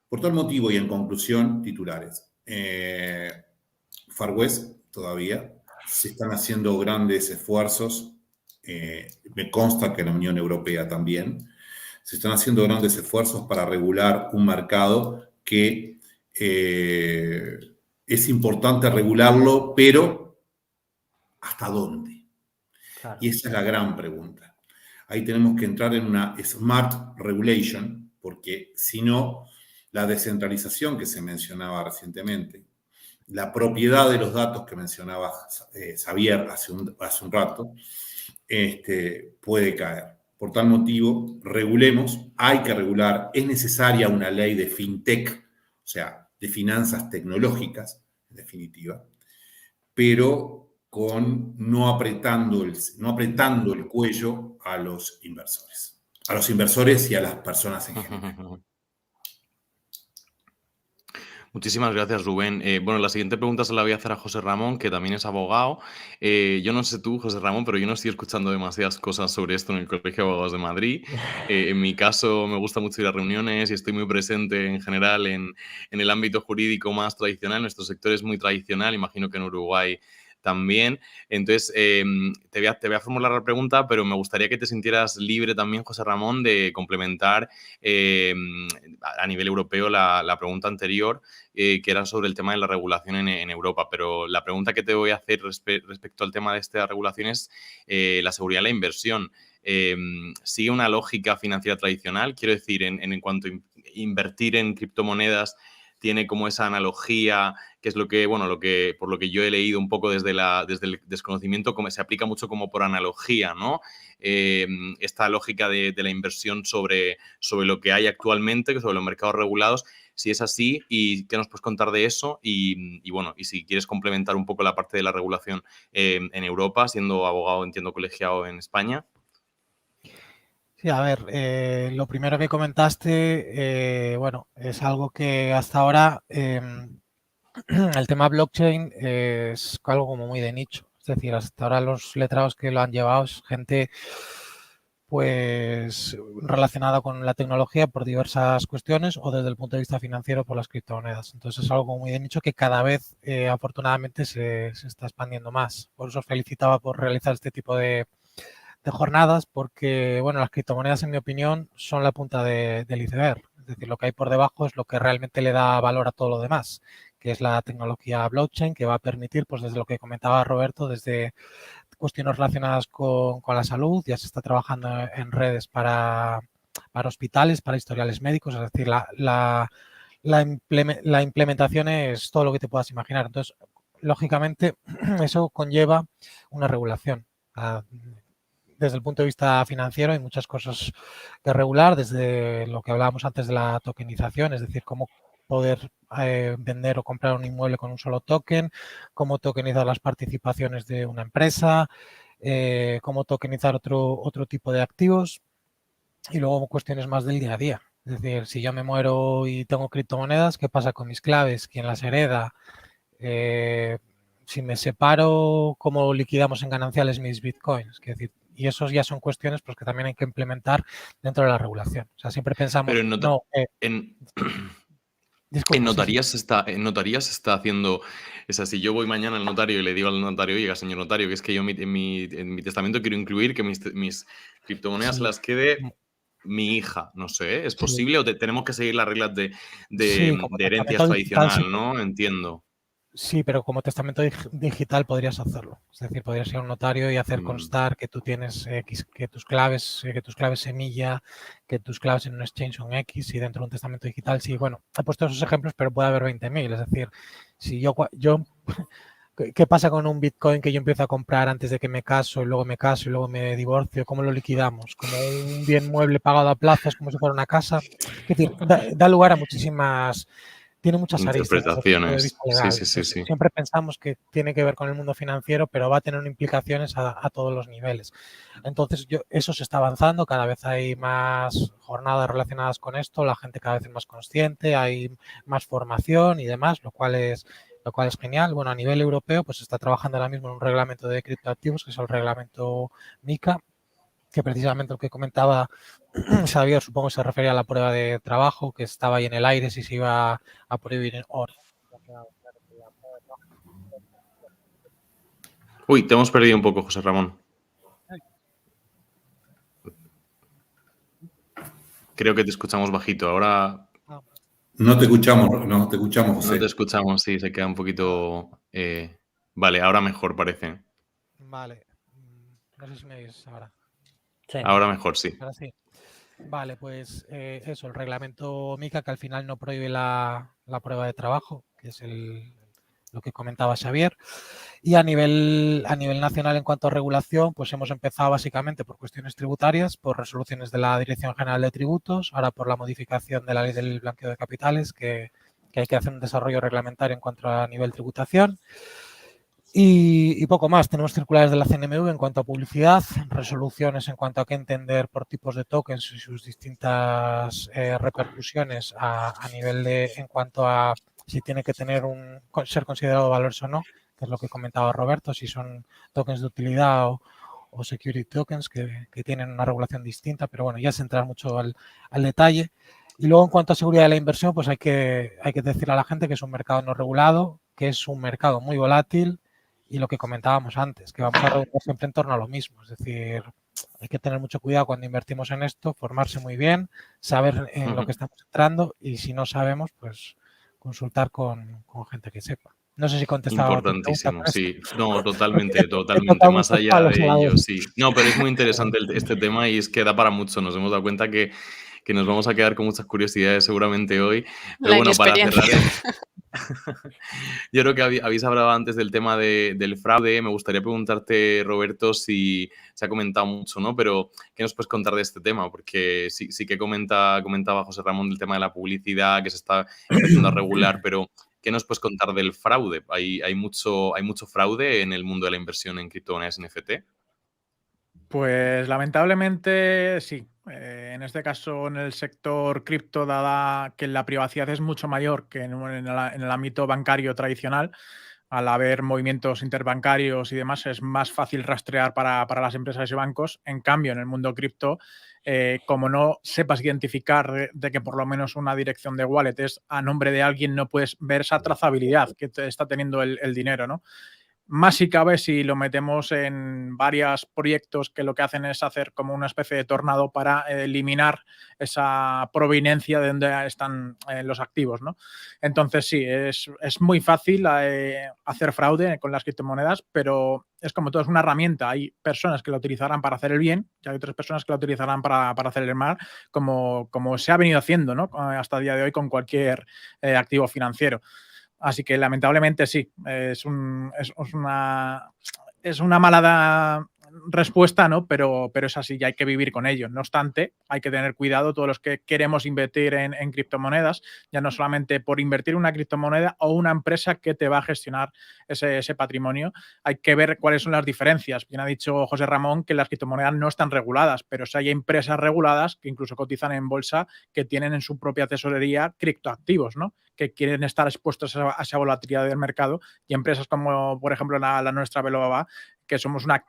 Por tal motivo, y en conclusión, titulares. Far West todavía se están haciendo grandes esfuerzos, me consta que en la Unión Europea también, se están haciendo grandes esfuerzos para regular un mercado que es importante regularlo, pero ¿hasta dónde? Claro. Y esa es la gran pregunta. Ahí tenemos que entrar en una smart regulation, porque si no, la descentralización que se mencionaba recientemente, la propiedad de los datos que mencionaba Xavier hace un rato, puede caer. Por tal motivo, regulemos, hay que regular, es necesaria una ley de fintech, o sea, de finanzas tecnológicas, en definitiva, pero no apretando el cuello a los inversores y a las personas en general. Muchísimas gracias, Rubén. Bueno, la siguiente pregunta se la voy a hacer a José Ramón, que también es abogado. Yo no sé tú, José Ramón, pero yo no estoy escuchando demasiadas cosas sobre esto en el Colegio de Abogados de Madrid. En mi caso, me gusta mucho ir a reuniones y estoy muy presente en general en el ámbito jurídico más tradicional. Nuestro sector es muy tradicional, imagino que en Uruguay también. Entonces, te voy a formular la pregunta, pero me gustaría que te sintieras libre también, José Ramón, de complementar a nivel europeo la pregunta anterior, que era sobre el tema de la regulación en Europa. Pero la pregunta que te voy a hacer respecto al tema de esta regulación es la seguridad de la inversión. ¿Sigue una lógica financiera tradicional? Quiero decir, en cuanto a invertir en criptomonedas, tiene como esa analogía, que es por lo que yo he leído un poco desde el desconocimiento, como se aplica mucho como por analogía, ¿no? Esta lógica de la inversión sobre lo que hay actualmente, sobre los mercados regulados, si es así, y qué nos puedes contar de eso, y si quieres complementar un poco la parte de la regulación en Europa, siendo abogado, entiendo, colegiado en España. Sí, a ver, lo primero que comentaste, es algo que hasta ahora el tema blockchain es algo como muy de nicho. Es decir, hasta ahora los letrados que lo han llevado es gente pues relacionada con la tecnología por diversas cuestiones o desde el punto de vista financiero por las criptomonedas. Entonces es algo muy de nicho que cada vez afortunadamente se está expandiendo más. Por eso os felicitaba por realizar este tipo de jornadas, porque las criptomonedas, en mi opinión, son la punta del iceberg. Es decir, lo que hay por debajo es lo que realmente le da valor a todo lo demás, que es la tecnología blockchain, que va a permitir, pues desde lo que comentaba Roberto, desde cuestiones relacionadas con la salud, ya se está trabajando en redes para hospitales, para historiales médicos, es decir, la implementación es todo lo que te puedas imaginar. Entonces, lógicamente, eso conlleva una regulación. Desde el punto de vista financiero hay muchas cosas que regular, desde lo que hablábamos antes de la tokenización, es decir, cómo poder vender o comprar un inmueble con un solo token, cómo tokenizar las participaciones de una empresa, cómo tokenizar otro tipo de activos y luego cuestiones más del día a día. Es decir, si yo me muero y tengo criptomonedas, ¿qué pasa con mis claves? ¿Quién las hereda? Si me separo, ¿cómo liquidamos en gananciales mis bitcoins? Es decir, y esos ya son cuestiones pues, que también hay que implementar dentro de la regulación. O sea, siempre pensamos... Pero en notarías se está haciendo... Es así, yo voy mañana al notario y le digo al notario, oiga, señor notario, que es que yo en mi testamento quiero incluir que mis criptomonedas se las quede mi hija, no sé, ¿es Sí. posible o tenemos que seguir las reglas de Sí, como herencias testamento digital tradicional, ¿no? Entiendo. sí, pero como testamento digital podrías hacerlo. Es decir, podrías ir a un notario y hacer constar que tú tienes X, que tus claves semilla, que tus claves en un exchange son X y dentro de un testamento digital, sí, bueno, he puesto esos ejemplos, pero puede haber 20.000. Es decir, si yo ¿qué pasa con un Bitcoin que yo empiezo a comprar antes de que me caso y luego me caso y luego me divorcio? ¿Cómo lo liquidamos? ¿Como un bien mueble pagado a plazos, como si fuera una casa? Es decir, da lugar a tiene muchas aristas desde el punto de Interpretaciones. vista Sí, legal. sí, sí, Entonces, sí. siempre pensamos que tiene que ver con el mundo financiero, pero va a tener implicaciones a todos los niveles. Entonces, eso se está avanzando, cada vez hay más jornadas relacionadas con esto, la gente cada vez es más consciente, hay más formación y demás, lo cual es genial. Bueno, a nivel europeo, pues se está trabajando ahora mismo en un reglamento de criptoactivos, que es el reglamento MiCA, que precisamente lo que comentaba Xavier, supongo que se refería a la prueba de trabajo, que estaba ahí en el aire si se iba a prohibir o no. Uy, te hemos perdido un poco, José Ramón. Creo que te escuchamos bajito. Ahora No te escuchamos, José. no te escuchamos, sí, se queda un poquito... Vale, ahora mejor parece. Vale. No sé si me oís ahora. Sí. Ahora mejor, sí. Ahora sí. Vale, pues eso, el reglamento MiCA, que al final no prohíbe la prueba de trabajo, que es lo que comentaba Xavier. Y a nivel nacional, en cuanto a regulación, pues hemos empezado básicamente por cuestiones tributarias, por resoluciones de la Dirección General de Tributos, ahora por la modificación de la ley del blanqueo de capitales, que hay que hacer un desarrollo reglamentario en cuanto a nivel tributación. Y poco más. Tenemos circulares de la CNMV en cuanto a publicidad, resoluciones en cuanto a qué entender por tipos de tokens y sus distintas repercusiones a nivel de, en cuanto a si tiene que tener ser considerado valores o no, que es lo que comentaba Roberto, si son tokens de utilidad o security tokens que tienen una regulación distinta, pero bueno, ya es entrar mucho al detalle. Y luego en cuanto a seguridad de la inversión, pues hay que decirle a la gente que es un mercado no regulado, que es un mercado muy volátil, y lo que comentábamos antes, que vamos a reunir siempre en torno a lo mismo. Es decir, hay que tener mucho cuidado cuando invertimos en esto, formarse muy bien, saber en lo que estamos entrando y si no sabemos, pues consultar con gente que sepa. No sé si contestaba a tu pregunta. Importantísimo, sí. No, totalmente. He tocado Más muchos allá palos de a la ello, vez. sí. No, pero es muy interesante este tema y es que da para mucho. Nos hemos dado cuenta que nos vamos a quedar con muchas curiosidades seguramente hoy. Pero La bueno, para inexperiencia. cerrar... Yo creo que habéis hablado antes del tema del fraude. Me gustaría preguntarte, Roberto, si se ha comentado mucho, ¿no? Pero, ¿qué nos puedes contar de este tema? Porque sí que comentaba José Ramón del tema de la publicidad, que se está empezando a regular, pero ¿qué nos puedes contar del fraude? ¿Hay mucho fraude en el mundo de la inversión en criptomonedas NFT? Pues lamentablemente sí. En este caso, en el sector cripto, dada que la privacidad es mucho mayor que en el ámbito bancario tradicional, al haber movimientos interbancarios y demás, es más fácil rastrear para las empresas y bancos. En cambio, en el mundo cripto, como no sepas identificar de que por lo menos una dirección de wallet es a nombre de alguien, no puedes ver esa trazabilidad que está teniendo el dinero, ¿no? Más si cabe si lo metemos en varios proyectos que lo que hacen es hacer como una especie de tornado para eliminar esa proveniencia de donde están los activos, ¿no? Entonces sí, es muy fácil hacer fraude con las criptomonedas, pero es como todo, es una herramienta. Hay personas que la utilizarán para hacer el bien y hay otras personas que la utilizarán para hacer el mal, como se ha venido haciendo, ¿no? Hasta el día de hoy con cualquier activo financiero. Así que lamentablemente sí, es una mala respuesta, ¿no? Pero es así y hay que vivir con ello. No obstante, hay que tener cuidado todos los que queremos invertir en criptomonedas, ya no solamente por invertir en una criptomoneda o una empresa que te va a gestionar ese patrimonio. Hay que ver cuáles son las diferencias. Bien ha dicho José Ramón que las criptomonedas no están reguladas, pero sí hay empresas reguladas que incluso cotizan en bolsa que tienen en su propia tesorería criptoactivos, ¿no? Que quieren estar expuestos a esa volatilidad del mercado, y empresas como, por ejemplo, la nuestra Belobaba, que somos una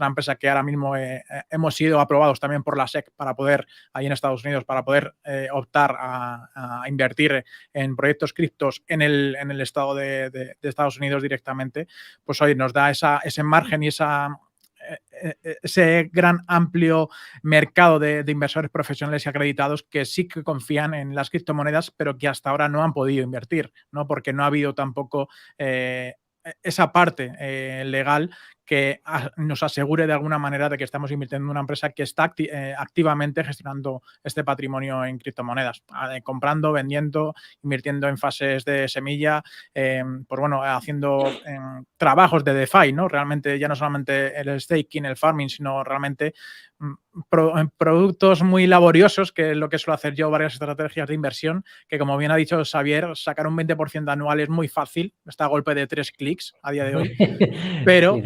empresa que ahora mismo hemos sido aprobados también por la SEC para poder, ahí en Estados Unidos, para poder optar a invertir en proyectos criptos en el estado de Estados Unidos directamente, pues hoy nos da ese margen y ese gran amplio mercado de inversores profesionales y acreditados que sí que confían en las criptomonedas, pero que hasta ahora no han podido invertir, ¿no? Porque no ha habido tampoco esa parte legal que nos asegure de alguna manera de que estamos invirtiendo en una empresa que está activamente gestionando este patrimonio en criptomonedas, comprando, vendiendo, invirtiendo en fases de semilla, pues bueno, haciendo trabajos de DeFi, ¿no? Realmente ya no solamente el staking, el farming, sino realmente productos muy laboriosos, que es lo que suelo hacer yo, varias estrategias de inversión, que como bien ha dicho Xavier, sacar un 20% anual es muy fácil, está a golpe de 3 clics a día de hoy, pero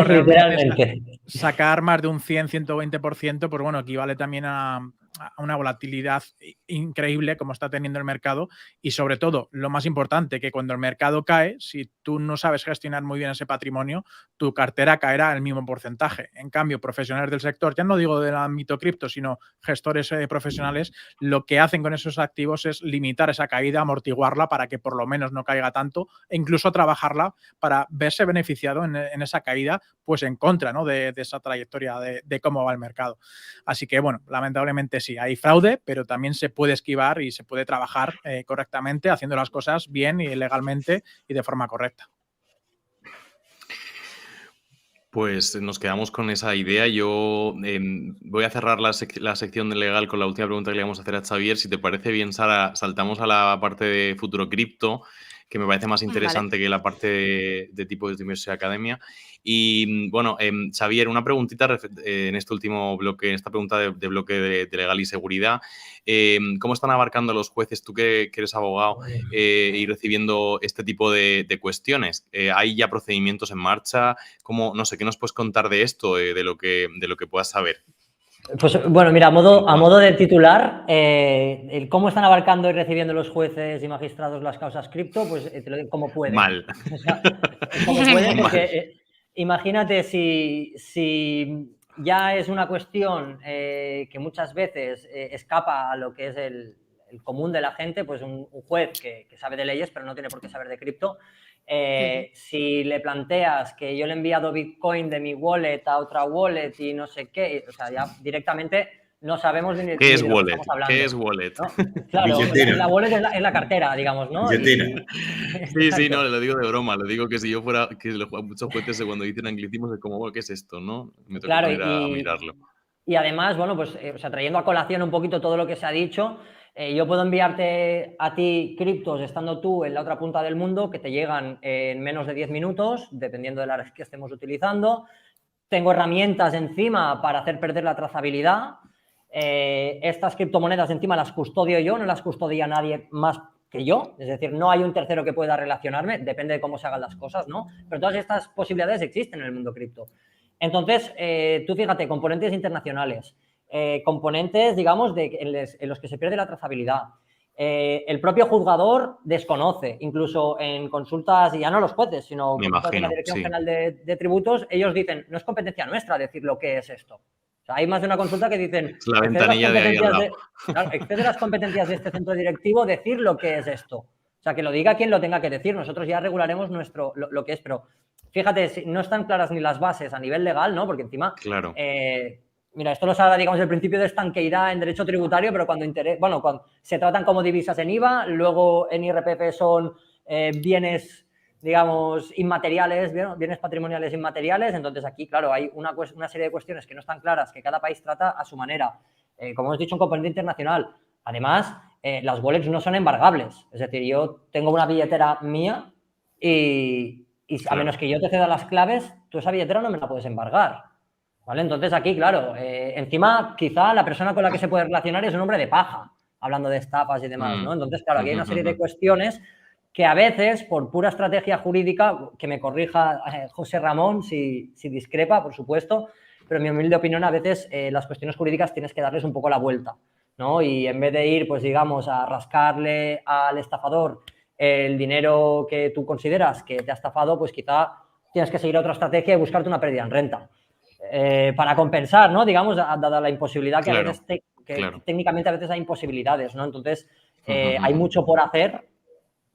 realmente sacar más de un 100-120%, pues bueno, equivale también a una volatilidad increíble como está teniendo el mercado y sobre todo, lo más importante, que cuando el mercado cae, si tú no sabes gestionar muy bien ese patrimonio, tu cartera caerá el mismo porcentaje. En cambio, profesionales del sector, ya no digo del ámbito cripto, sino gestores profesionales, lo que hacen con esos activos es limitar esa caída, amortiguarla para que por lo menos no caiga tanto e incluso trabajarla para verse beneficiado en esa caída, pues en contra, ¿no? de esa trayectoria de cómo va el mercado. Así que, bueno, lamentablemente sí, hay fraude, pero también se puede esquivar y se puede trabajar correctamente, haciendo las cosas bien y legalmente y de forma correcta. Pues nos quedamos con esa idea. Yo voy a cerrar la sección de legal con la última pregunta que le vamos a hacer a Xavier. Si te parece bien, Sara, saltamos a la parte de futuro cripto, que me parece más interesante que la parte de tipo de inversión y academia. Y bueno, Xavier, una preguntita en este último bloque, en esta pregunta de bloque de legal y seguridad. ¿Cómo están abarcando los jueces, tú que eres abogado, y recibiendo este tipo de cuestiones? ¿Hay ya procedimientos en marcha? No sé, ¿qué nos puedes contar de esto, de lo que puedas saber? Pues bueno, mira, a modo de titular, el cómo están abarcando y recibiendo los jueces y magistrados las causas cripto, pues te lo digo como pueden. Mal. O sea, como pueden, porque imagínate si ya es una cuestión que muchas veces escapa a lo que es el común de la gente, pues un juez que sabe de leyes, pero no tiene por qué saber de cripto. Si le planteas que yo le he enviado Bitcoin de mi wallet a otra wallet y no sé qué, o sea, ya directamente no sabemos ni ¿Qué es de lo que wallet? estamos hablando. ¿Qué es wallet? ¿No? Claro, la wallet es la cartera, digamos, ¿no? Sí, no, lo digo de broma, lo digo que si yo fuera, que muchos jueces cuando dicen anglicismos es como, bueno, ¿qué es esto? ¿No? Me toca ir a mirarlo. Y además, bueno, pues o sea, trayendo a colación un poquito todo lo que se ha dicho, yo puedo enviarte a ti criptos estando tú en la otra punta del mundo que te llegan en menos de 10 minutos, dependiendo de la red que estemos utilizando. Tengo herramientas encima para hacer perder la trazabilidad. Estas criptomonedas encima las custodio yo, no las custodia nadie más que yo. Es decir, no hay un tercero que pueda relacionarme, depende de cómo se hagan las cosas, ¿no? Pero todas estas posibilidades existen en el mundo cripto. Entonces, tú fíjate, componentes internacionales, componentes, digamos, en los que se pierde la trazabilidad. El propio juzgador desconoce, incluso en consultas, y ya no los jueces, sino consultas de la Dirección General de Tributos, ellos dicen, no es competencia nuestra decir lo que es esto. O sea, hay más de una consulta que dicen, es la ventanilla de ahí al lado. Claro, excede las competencias de este centro directivo decir lo que es esto. O sea, que lo diga quien lo tenga que decir, nosotros ya regularemos lo que es, pero fíjate, no están claras ni las bases a nivel legal, ¿no? Porque encima, claro. Mira, esto nos habla, digamos, del principio de estanqueidad en derecho tributario, pero cuando se tratan como divisas en IVA, luego en IRPF son bienes, digamos, inmateriales, bienes patrimoniales inmateriales. Entonces aquí, claro, hay una serie de cuestiones que no están claras, que cada país trata a su manera. Como hemos dicho, un componente internacional. Además, las wallets no son embargables. Es decir, yo tengo una billetera mía y a menos que yo te ceda las claves, tú esa billetera no me la puedes embargar. ¿Vale? Entonces aquí, claro, encima quizá la persona con la que se puede relacionar es un hombre de paja, hablando de estafas y demás, ¿no? Entonces, claro, aquí hay una serie de cuestiones que a veces, por pura estrategia jurídica, que me corrija José Ramón si discrepa, por supuesto, pero en mi humilde opinión, a veces las cuestiones jurídicas tienes que darles un poco la vuelta, ¿no? Y en vez de ir, pues digamos, a rascarle al estafador el dinero que tú consideras que te ha estafado, pues quizá tienes que seguir otra estrategia y buscarte una pérdida en renta. Para compensar, ¿no? Digamos, dada la imposibilidad que a veces técnicamente a veces hay imposibilidades, ¿no? Entonces, hay mucho por hacer,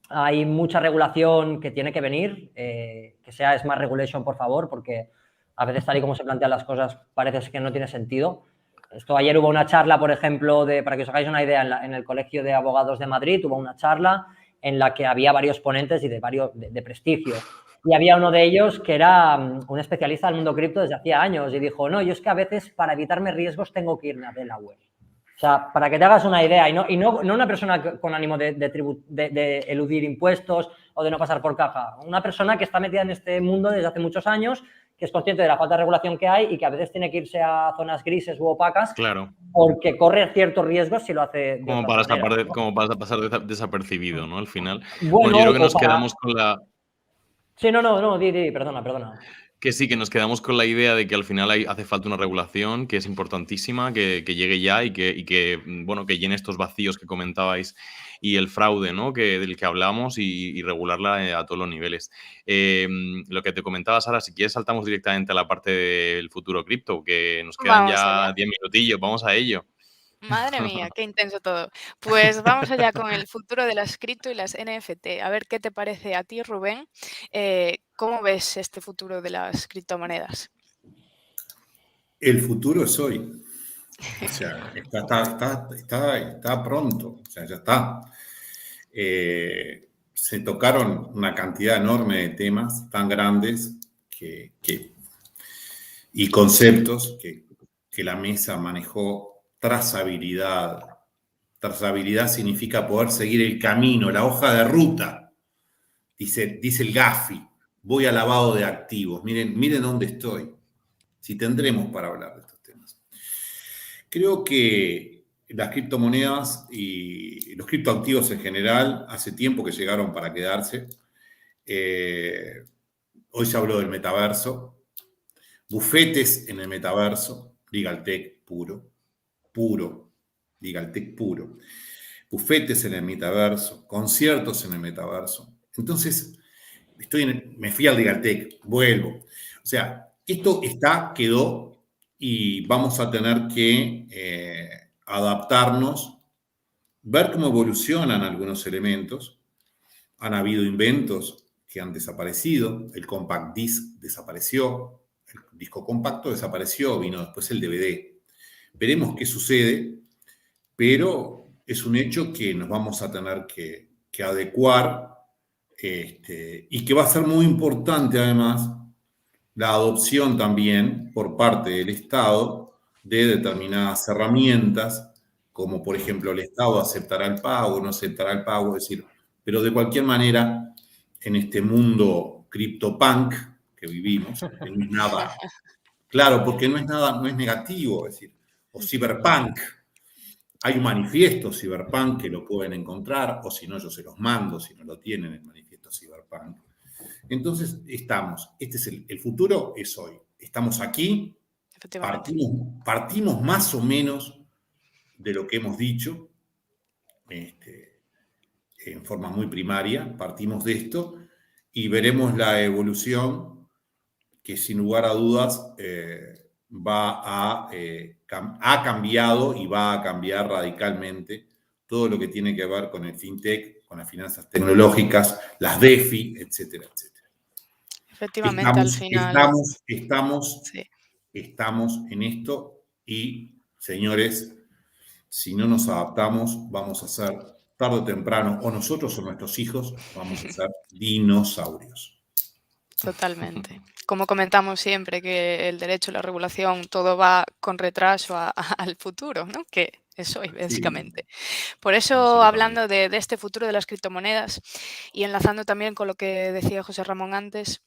hay mucha regulación que tiene que venir, que sea Smart Regulation, por favor, porque A veces, tal y como se plantean las cosas, parece que no tiene sentido. Ayer hubo una charla, por ejemplo, para que os hagáis una idea, en el Colegio de Abogados de Madrid hubo una charla en la que había varios ponentes y de prestigio. Y había uno de ellos que era un especialista del mundo cripto desde hacía años y dijo, no, yo es que a veces para evitarme riesgos tengo que irme a Delaware. O sea, para que te hagas una idea, y no una persona con ánimo de eludir impuestos o de no pasar por caja, una persona que está metida en este mundo desde hace muchos años, que es consciente de la falta de regulación que hay y que a veces tiene que irse a zonas grises u opacas, claro, porque corre ciertos riesgos si lo hace de como otra para, manera, ¿no? como para pasar desapercibido, ¿no? Al final. Bueno, Yo creo que nos para... quedamos con la... Sí, no, di, perdona. Que sí, que nos quedamos con la idea de que al final hace falta una regulación que es importantísima, que llegue ya y que, bueno, que llene estos vacíos que comentabais y el fraude, ¿no? Del que hablamos y regularla a todos los niveles. Lo que te comentaba, Sara, si quieres saltamos directamente a la parte del futuro cripto, que nos quedan Vamos ya allá. 10 minutillos, vamos a ello. Madre mía, qué intenso todo. Pues vamos allá con el futuro de las cripto y las NFT. A ver qué te parece a ti, Rubén. ¿Cómo ves este futuro de las criptomonedas? El futuro es hoy. O sea, está pronto. O sea, ya está. Se tocaron una cantidad enorme de temas tan grandes y conceptos que la mesa manejó. Trazabilidad. Trazabilidad significa poder seguir el camino, la hoja de ruta. Dice el Gafi, voy a lavado de activos. Miren dónde estoy. Si tendremos para hablar de estos temas. Creo que las criptomonedas y los criptoactivos en general hace tiempo que llegaron para quedarse. Hoy se habló del metaverso. Bufetes en el metaverso. Legal Tech puro. Legal Tech puro. Bufetes en el metaverso. Conciertos en el metaverso. Entonces, me fui al Legal Tech. Vuelvo. O sea, esto quedó y vamos a tener que adaptarnos, ver cómo evolucionan algunos elementos. Han habido inventos que han desaparecido. El compact disc desapareció. El disco compacto desapareció. Vino después el DVD. Veremos qué sucede, pero es un hecho que nos vamos a tener que adecuar y que va a ser muy importante además la adopción también por parte del Estado de determinadas herramientas, como por ejemplo el Estado aceptará el pago, no aceptará el pago, es decir, pero de cualquier manera en este mundo criptopunk que vivimos, que no es nada, claro, porque no es negativo, es decir, o cyberpunk. Hay un manifiesto cyberpunk que lo pueden encontrar, o si no, yo se los mando, si no lo tienen, el manifiesto cyberpunk. Entonces, este es el futuro, es hoy. Estamos aquí, partimos más o menos de lo que hemos dicho, en forma muy primaria, partimos de esto y veremos la evolución que sin lugar a dudas ha cambiado y va a cambiar radicalmente todo lo que tiene que ver con el fintech, con las finanzas tecnológicas, las DeFi, etcétera, etcétera. Efectivamente, al final. Estamos en esto y, señores, si no nos adaptamos, vamos a ser tarde o temprano, o nosotros o nuestros hijos, vamos a ser dinosaurios. Totalmente. Como comentamos siempre, que el derecho, la regulación, todo va con retraso al futuro, ¿no? Que es hoy, básicamente. Sí. Por eso, hablando de este futuro de las criptomonedas y enlazando también con lo que decía José Ramón antes,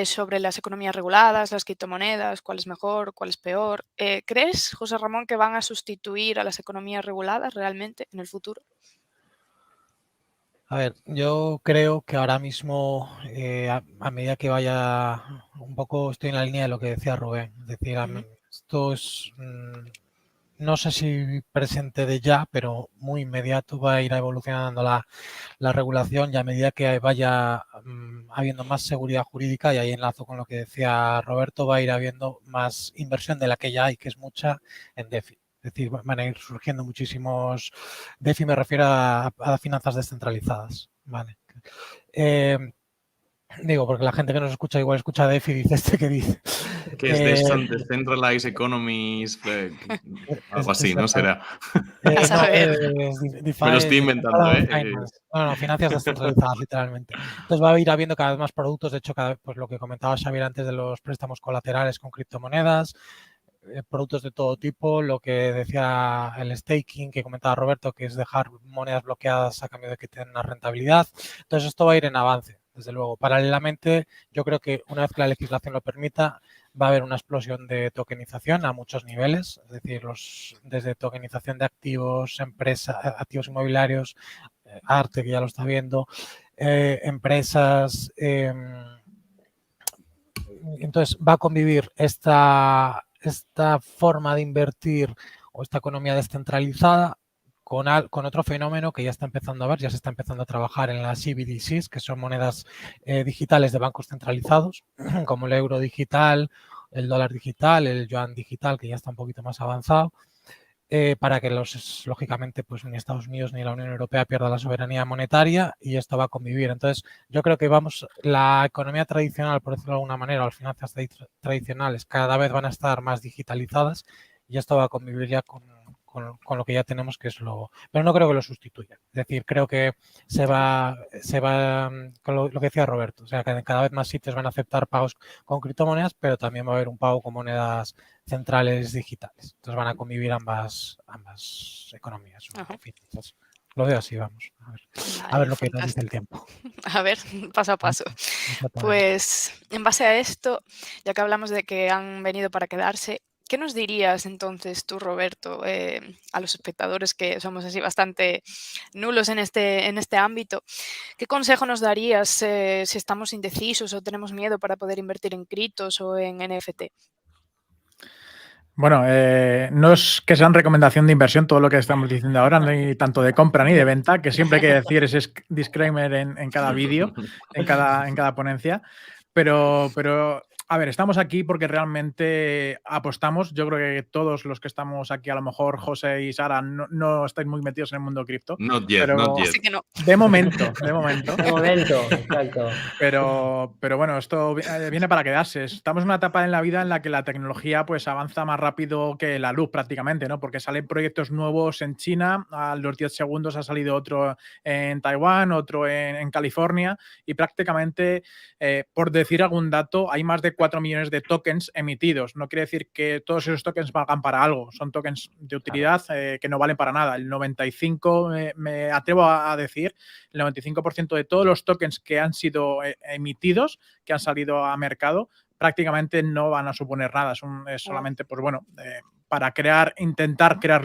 sobre las economías reguladas, las criptomonedas, cuál es mejor, cuál es peor. ¿Crees, José Ramón, que van a sustituir a las economías reguladas realmente en el futuro? A ver, yo creo que ahora mismo, a medida que vaya un poco, estoy en la línea de lo que decía Rubén. Es decir, esto es, no sé si presente de ya, pero muy inmediato va a ir evolucionando la regulación y a medida que vaya habiendo más seguridad jurídica, y ahí enlazo con lo que decía Roberto, va a ir habiendo más inversión de la que ya hay, que es mucha, en DeFi. Es decir, van a ir surgiendo muchísimos DeFi, me refiero a finanzas descentralizadas. Vale. Digo, porque la gente que nos escucha igual escucha DeFi y dice, ¿qué dice? Que es Decentralized Economies, algo así, ¿no? Será. A saber. DeFi Me lo estoy es inventando, Decentralized Finance. No, finanzas descentralizadas, literalmente. Entonces va a ir habiendo cada vez más productos. De hecho, cada vez, pues lo que comentaba Xavier antes de los préstamos colaterales con criptomonedas, productos de todo tipo, lo que decía el staking que comentaba Roberto, que es dejar monedas bloqueadas a cambio de que tengan una rentabilidad. Entonces esto va a ir en avance, desde luego. Paralelamente, yo creo que una vez que la legislación lo permita, va a haber una explosión de tokenización a muchos niveles, es decir, desde tokenización de activos, empresas, activos inmobiliarios, arte, que ya lo está viendo, empresas. Entonces va a convivir esta forma de invertir o esta economía descentralizada con otro fenómeno que ya está empezando a ver, ya se está empezando a trabajar en las CBDCs, que son monedas digitales de bancos centralizados, como el euro digital, el dólar digital, el yuan digital, que ya está un poquito más avanzado, para que lógicamente, pues ni Estados Unidos ni la Unión Europea pierdan la soberanía monetaria, y esto va a convivir. Entonces, yo creo que la economía tradicional, por decirlo de alguna manera, o las finanzas tradicionales cada vez van a estar más digitalizadas, y esto va a convivir ya con lo que ya tenemos, que es pero no creo que lo sustituya. Es decir, creo que se va con lo que decía Roberto, o sea, que cada vez más sitios van a aceptar pagos con criptomonedas, pero también va a haber un pago con monedas centrales digitales. Entonces van a convivir ambas economías. Entonces, lo veo así, vamos. A ver lo que nos dice el tiempo. A ver, paso a paso. Pues en base a esto, ya que hablamos de que han venido para quedarse, ¿qué nos dirías entonces tú, Roberto, a los espectadores que somos así bastante nulos en este ámbito? ¿Qué consejo nos darías si estamos indecisos o tenemos miedo para poder invertir en criptos o en NFT? Bueno, no es que sean recomendación de inversión todo lo que estamos diciendo ahora, ni tanto de compra ni de venta, que siempre hay que decir ese disclaimer en cada vídeo, en cada ponencia. Pero, a ver, estamos aquí porque realmente apostamos. Yo creo que todos los que estamos aquí, a lo mejor José y Sara, no estáis muy metidos en el mundo cripto. Not yet. Así que no. De momento. De momento, exacto. Pero bueno, esto viene para quedarse. Estamos en una etapa en la vida en la que la tecnología pues avanza más rápido que la luz prácticamente, ¿no? Porque salen proyectos nuevos en China, a los 10 segundos ha salido otro en Taiwán, otro en California, y prácticamente, por decir algún dato, hay más de 4 millones de tokens emitidos. No quiere decir que todos esos tokens valgan para algo. Son tokens de utilidad que no valen para nada. El 95%, me atrevo a decir, el 95% de todos los tokens que han sido emitidos, que han salido a mercado, prácticamente no van a suponer nada. Es solamente, pues bueno, para intentar crear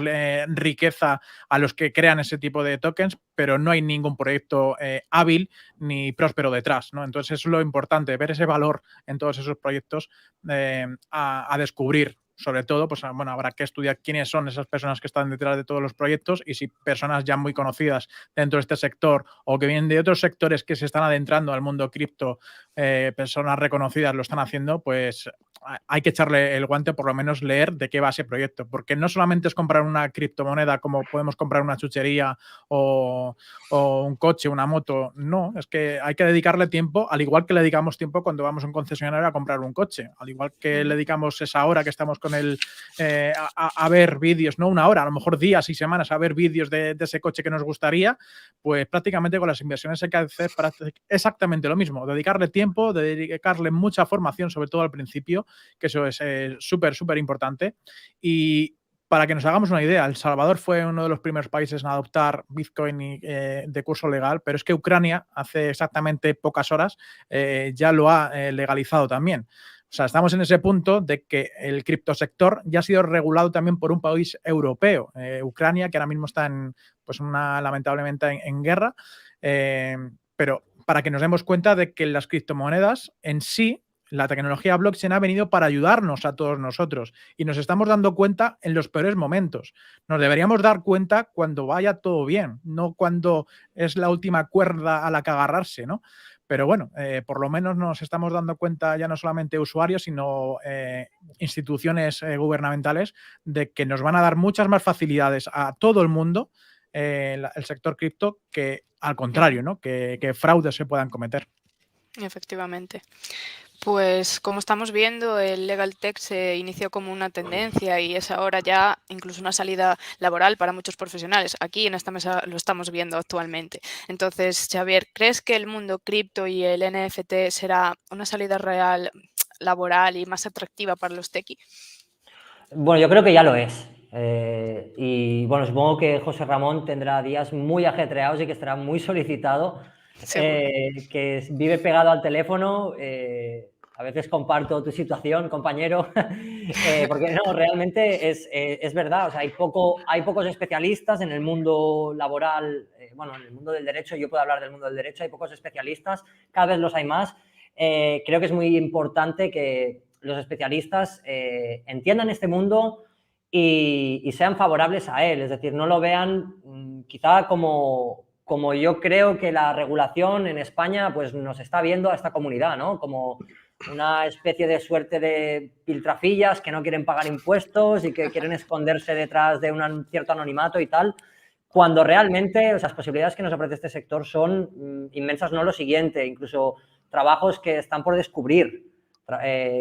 riqueza a los que crean ese tipo de tokens, pero no hay ningún proyecto hábil ni próspero detrás, ¿no? Entonces es lo importante, ver ese valor en todos esos proyectos a descubrir. Sobre todo, pues bueno, habrá que estudiar quiénes son esas personas que están detrás de todos los proyectos, y si personas ya muy conocidas dentro de este sector o que vienen de otros sectores que se están adentrando al mundo cripto, personas reconocidas lo están haciendo, pues hay que echarle el guante, por lo menos leer de qué va ese proyecto, porque no solamente es comprar una criptomoneda como podemos comprar una chuchería o un coche, una moto. No, es que hay que dedicarle tiempo, al igual que le dedicamos tiempo cuando vamos a un concesionario a comprar un coche, al igual que le dedicamos esa hora que estamos con él a ver vídeos, no una hora, a lo mejor días y semanas a ver vídeos de ese coche que nos gustaría. Pues prácticamente con las inversiones hay que hacer exactamente lo mismo, dedicarle tiempo, dedicarle mucha formación, sobre todo al principio, que eso es súper importante. Y para que nos hagamos una idea, El Salvador fue uno de los primeros países en adoptar Bitcoin de curso legal, pero es que Ucrania hace exactamente pocas horas ya lo ha legalizado también. O sea, estamos en ese punto de que el criptosector ya ha sido regulado también por un país europeo, Ucrania, que ahora mismo está lamentablemente en guerra, pero para que nos demos cuenta de que las criptomonedas en sí, la tecnología blockchain ha venido para ayudarnos a todos nosotros, y nos estamos dando cuenta en los peores momentos. Nos deberíamos dar cuenta cuando vaya todo bien, no cuando es la última cuerda a la que agarrarse, ¿no? Pero bueno, por lo menos nos estamos dando cuenta, ya no solamente usuarios, sino instituciones gubernamentales, de que nos van a dar muchas más facilidades a todo el mundo, el sector cripto, que al contrario, ¿no? Que fraudes se puedan cometer. Efectivamente. Pues como estamos viendo, el Legal Tech se inició como una tendencia y es ahora ya incluso una salida laboral para muchos profesionales. Aquí en esta mesa lo estamos viendo actualmente. Entonces, Xavier, ¿crees que el mundo cripto y el NFT será una salida real laboral y más atractiva para los techies? Bueno, yo creo que ya lo es. Y bueno, supongo que José Ramón tendrá días muy ajetreados y que estará muy solicitado, que vive pegado al teléfono. A veces comparto tu situación, compañero, porque no, realmente es verdad. O sea, hay pocos especialistas en el mundo laboral, bueno, en el mundo del derecho. Yo puedo hablar del mundo del derecho, hay pocos especialistas, cada vez los hay más. Creo que es muy importante que los especialistas entiendan este mundo y sean favorables a él, es decir, no lo vean quizá como yo creo que la regulación en España pues nos está viendo a esta comunidad, ¿no? Como una especie de suerte de piltrafillas que no quieren pagar impuestos y que quieren esconderse detrás de un cierto anonimato y tal, cuando realmente las posibilidades que nos ofrece este sector son inmensas, no lo siguiente, incluso trabajos que están por descubrir.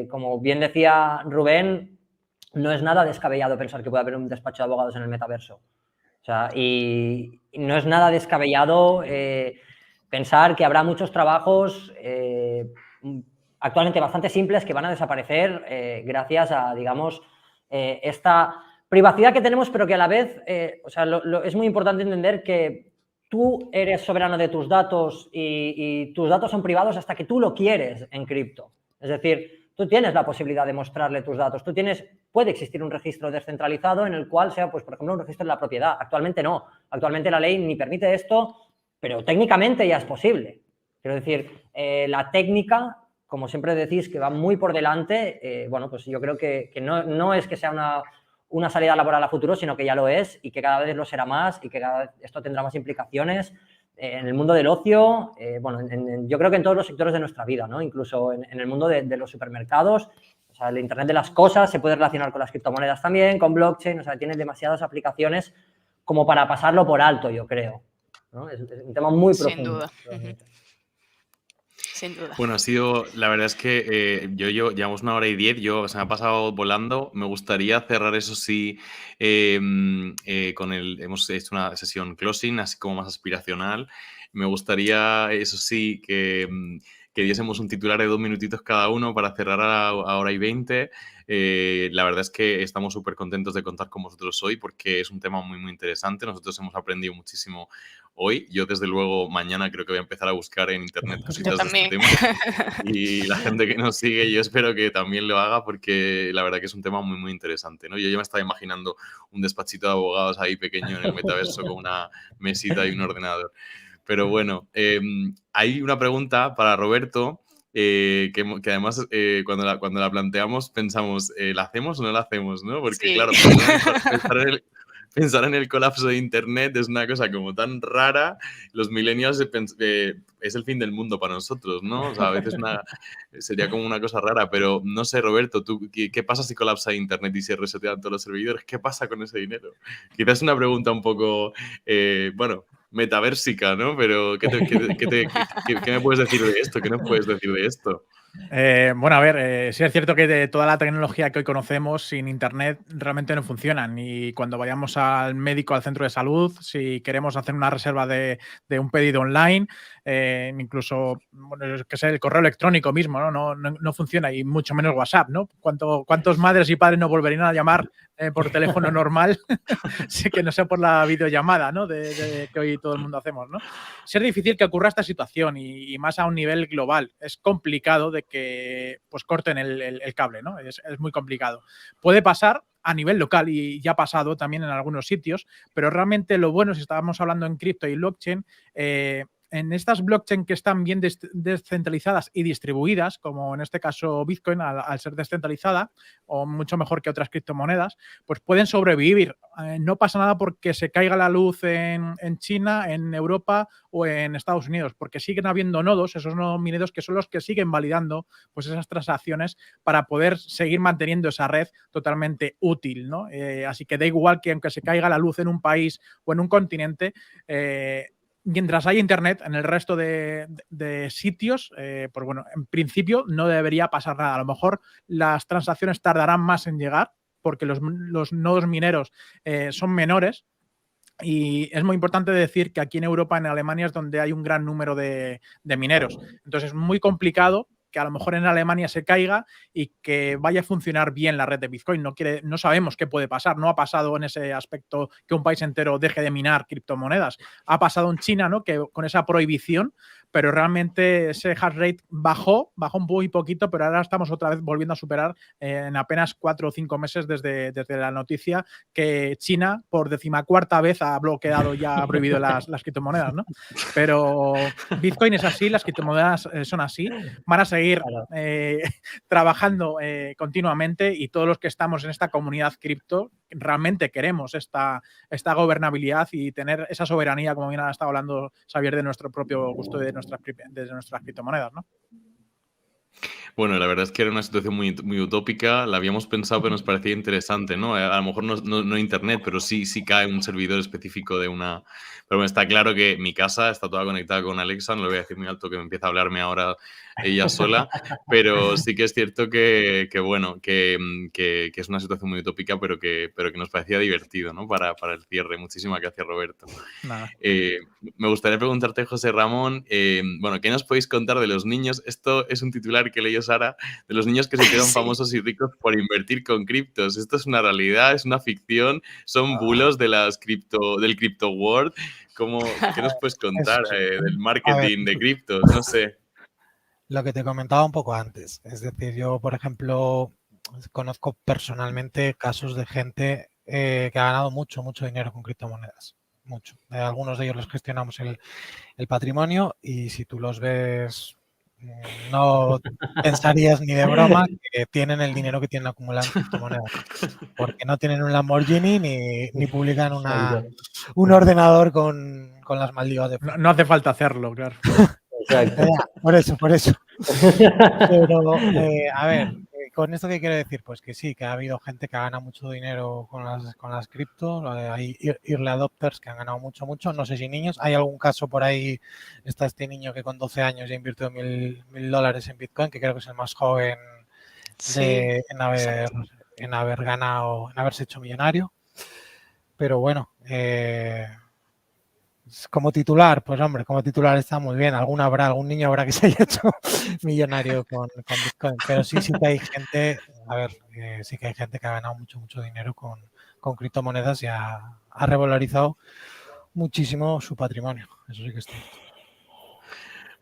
Como bien decía Rubén, no es nada descabellado pensar que puede haber un despacho de abogados en el metaverso. O sea, y no es nada descabellado pensar que habrá muchos trabajos actualmente bastante simples que van a desaparecer gracias a, digamos, esta privacidad que tenemos, pero que a la vez, o sea, es muy importante entender que tú eres soberano de tus datos y tus datos son privados hasta que tú lo quieres en cripto. Es decir, tú tienes la posibilidad de mostrarle tus datos. Puede existir un registro descentralizado en el cual sea, pues, por ejemplo, un registro de la propiedad. Actualmente no. Actualmente la ley ni permite esto, pero técnicamente ya es posible. Quiero decir, la técnica, como siempre decís, que va muy por delante, bueno, pues yo creo que no es que sea una salida laboral a futuro, sino que ya lo es y que cada vez lo será más y que cada vez esto tendrá más implicaciones en el mundo del ocio, bueno, yo creo que en todos los sectores de nuestra vida, ¿no? Incluso en el mundo de los supermercados. O sea, el Internet de las cosas se puede relacionar con las criptomonedas también, con blockchain, o sea, tiene demasiadas aplicaciones como para pasarlo por alto, yo creo, ¿no? Es un tema muy profundo. Sin duda. Sin duda. Bueno, la verdad es que llevamos 1 hora y 10, se me ha pasado volando. Me gustaría cerrar, eso sí, hemos hecho una sesión closing, así como más aspiracional. Me gustaría, eso sí, que diésemos un titular de 2 minutitos cada uno para cerrar a 1:20. La verdad es que estamos súper contentos de contar con vosotros hoy porque es un tema muy, muy interesante. Nosotros hemos aprendido muchísimo hoy. Yo, desde luego, mañana creo que voy a empezar a buscar en internet cositas de este tema. Y la gente que nos sigue, yo espero que también lo haga porque la verdad que es un tema muy, muy interesante, ¿no? Yo ya me estaba imaginando un despachito de abogados ahí pequeño en el metaverso con una mesita y un ordenador. Pero bueno, hay una pregunta para Roberto que además cuando la planteamos pensamos, ¿la hacemos o no la hacemos? ¿No? Porque Sí. claro, pensar en el colapso de Internet es una cosa como tan rara. Los millennials es el fin del mundo para nosotros, ¿no? O sea, a veces sería como una cosa rara, pero no sé, Roberto, ¿qué pasa si colapsa Internet y se resetean todos los servidores? ¿Qué pasa con ese dinero? Quizás es una pregunta un poco, bueno, metaversica, ¿no? Pero ¿qué me puedes decir de esto? ¿Qué nos puedes decir de esto? Bueno, a ver, sí es cierto que toda la tecnología que hoy conocemos sin Internet realmente no funciona. Ni cuando vayamos al médico, al centro de salud, si queremos hacer una reserva de un pedido online, incluso, bueno, que sé, el correo electrónico mismo, ¿no? No funciona, y mucho menos WhatsApp, ¿no? ¿Cuántos madres y padres no volverían a llamar por teléfono normal que no sea por la videollamada, ¿no? Que hoy todo el mundo hacemos, ¿no? Sí es difícil que ocurra esta situación y más a un nivel global. Es complicado de que pues corten el cable, ¿no? Es muy complicado. Puede pasar a nivel local y ya ha pasado también en algunos sitios, pero realmente lo bueno, si estábamos hablando en cripto y blockchain, en estas blockchain que están bien descentralizadas y distribuidas, como en este caso Bitcoin, al ser descentralizada, o mucho mejor que otras criptomonedas, pues pueden sobrevivir. No pasa nada porque se caiga la luz en China, en Europa o en Estados Unidos, porque siguen habiendo nodos, esos nodos mineros, que son los que siguen validando pues esas transacciones para poder seguir manteniendo esa red totalmente útil, ¿no? Así que da igual que aunque se caiga la luz en un país o en un continente, mientras hay internet en el resto de sitios, pues bueno, en principio no debería pasar nada. A lo mejor las transacciones tardarán más en llegar porque los nodos mineros son menores. Y es muy importante decir que aquí en Europa, en Alemania, es donde hay un gran número de mineros. Entonces es muy complicado que a lo mejor en Alemania se caiga y que vaya a funcionar bien la red de Bitcoin. No sabemos qué puede pasar. No ha pasado en ese aspecto que un país entero deje de minar criptomonedas. Ha pasado en China, ¿no? Que con esa prohibición, pero realmente ese hash rate bajó muy poquito, pero ahora estamos otra vez volviendo a superar en apenas 4 o 5 meses desde la noticia que China, por 14ª vez, ha bloqueado ya, ha prohibido las criptomonedas, ¿no? Pero Bitcoin es así, las criptomonedas son así, van a seguir trabajando continuamente, y todos los que estamos en esta comunidad cripto realmente queremos esta gobernabilidad y tener esa soberanía, como bien ha estado hablando Xavier, de nuestro propio gusto y de nuestras criptomonedas, ¿no? Bueno, la verdad es que era una situación muy, muy utópica, la habíamos pensado, pero nos parecía interesante, ¿no? A lo mejor no internet, pero sí cae un servidor específico de una... Pero bueno, está claro que mi casa está toda conectada con Alexa, no le voy a decir muy alto que me empieza a hablarme ahora ella sola, pero sí que es cierto que es una situación muy utópica, pero que nos parecía divertido, ¿no? Para el cierre. Muchísimas gracias, Roberto. Nada. Me gustaría preguntarte, José Ramón, bueno, ¿qué nos podéis contar de los niños? Esto es un titular que leyó Sara, de los niños que se hicieron famosos y ricos por invertir con criptos. ¿Esto es una realidad? ¿Es una ficción? ¿Son bulos de del crypto world? ¿Qué nos puedes contar del marketing de criptos? No sé. Lo que te comentaba un poco antes. Es decir, yo, por ejemplo, conozco personalmente casos de gente que ha ganado mucho dinero con criptomonedas. Mucho. Algunos de ellos les gestionamos el patrimonio, y si tú los ves, no pensarías ni de broma que tienen el dinero que tienen acumulado en criptomonedas, porque no tienen un Lamborghini ni publican un ordenador con las Maldivas de no hace falta hacerlo, claro. Exacto. Por eso. Pero, a ver, ¿con esto qué quiero decir? Pues que sí, que ha habido gente que ha ganado mucho dinero con las cripto. Hay early adopters que han ganado mucho. No sé si niños. Hay algún caso por ahí. Está este niño que con 12 años ya invirtió $1.000 en Bitcoin, que creo que es el más joven en haber ganado, en haberse hecho millonario. Pero bueno, como titular, pues hombre, como titular está muy bien. Algún niño habrá que se haya hecho millonario con Bitcoin. Pero sí que hay gente, sí que hay gente que ha ganado mucho dinero con criptomonedas y ha revalorizado muchísimo su patrimonio. Eso sí que es cierto.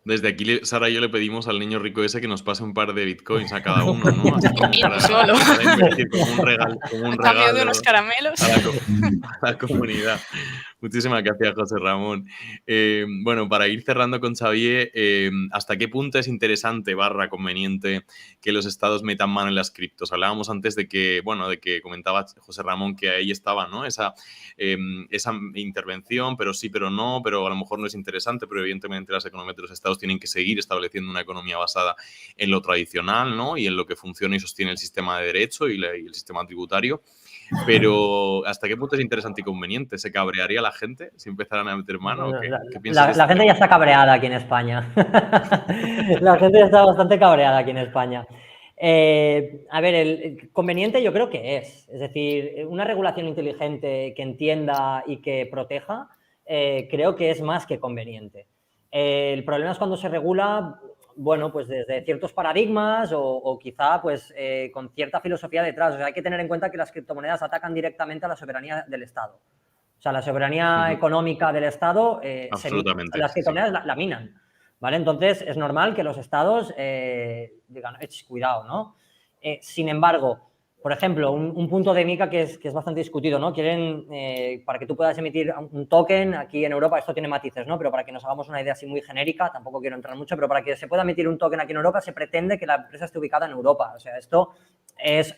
Desde aquí, Sara y yo le pedimos al niño rico ese que nos pase un par de bitcoins a cada uno, ¿no? Así como para invertir como un regalo, cambio de unos caramelos a la comunidad. Muchísimas gracias, José Ramón. Bueno, para ir cerrando con Xavier, ¿hasta qué punto es interesante / conveniente que los estados metan mano en las criptos? Hablábamos antes de que comentaba José Ramón que ahí estaba, ¿no? Esa intervención, pero sí, pero no, pero a lo mejor no es interesante, pero evidentemente las economías de los estados tienen que seguir estableciendo una economía basada en lo tradicional, ¿no? Y en lo que funciona y sostiene el sistema de derecho y el sistema tributario. Pero ¿hasta qué punto es interesante y conveniente? ¿Se cabrearía la gente si empezaran a meter mano? Bueno, ¿Qué piensas? La gente ya está cabreada aquí en España. La gente ya está bastante cabreada aquí en España. A ver, el conveniente yo creo que es decir, una regulación inteligente que entienda y que proteja, creo que es más que conveniente. El problema es cuando se regula, bueno, pues desde ciertos paradigmas o quizá pues con cierta filosofía detrás. O sea, hay que tener en cuenta que las criptomonedas atacan directamente a la soberanía del Estado. O sea, la soberanía económica del Estado, las criptomonedas la minan, ¿vale? Entonces, es normal que los estados digan, cuidado, ¿no? Sin embargo, por ejemplo, un punto de MiCA que es bastante discutido, ¿no? Quieren, para que tú puedas emitir un token, aquí en Europa, esto tiene matices, ¿no? Pero para que nos hagamos una idea así muy genérica, tampoco quiero entrar mucho, pero para que se pueda emitir un token aquí en Europa, se pretende que la empresa esté ubicada en Europa. O sea, esto es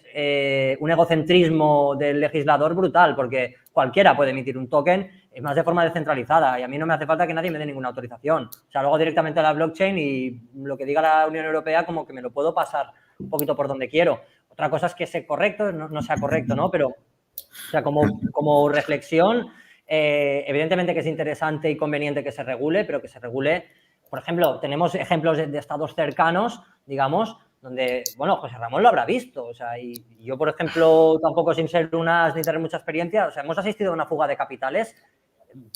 un egocentrismo del legislador brutal, porque cualquiera puede emitir un token, es más de forma descentralizada, y a mí no me hace falta que nadie me dé ninguna autorización. O sea, lo hago directamente a la blockchain y lo que diga la Unión Europea como que me lo puedo pasar un poquito por donde quiero. Otra cosa es que sea correcto, no sea correcto, ¿no? Pero, o sea, como reflexión, Evidentemente que es interesante y conveniente que se regule, pero que se regule, por ejemplo, tenemos ejemplos de estados cercanos, digamos, donde, bueno, José Ramón lo habrá visto, o sea, y yo, por ejemplo, tampoco sin ser unas ni tener mucha experiencia, o sea, hemos asistido a una fuga de capitales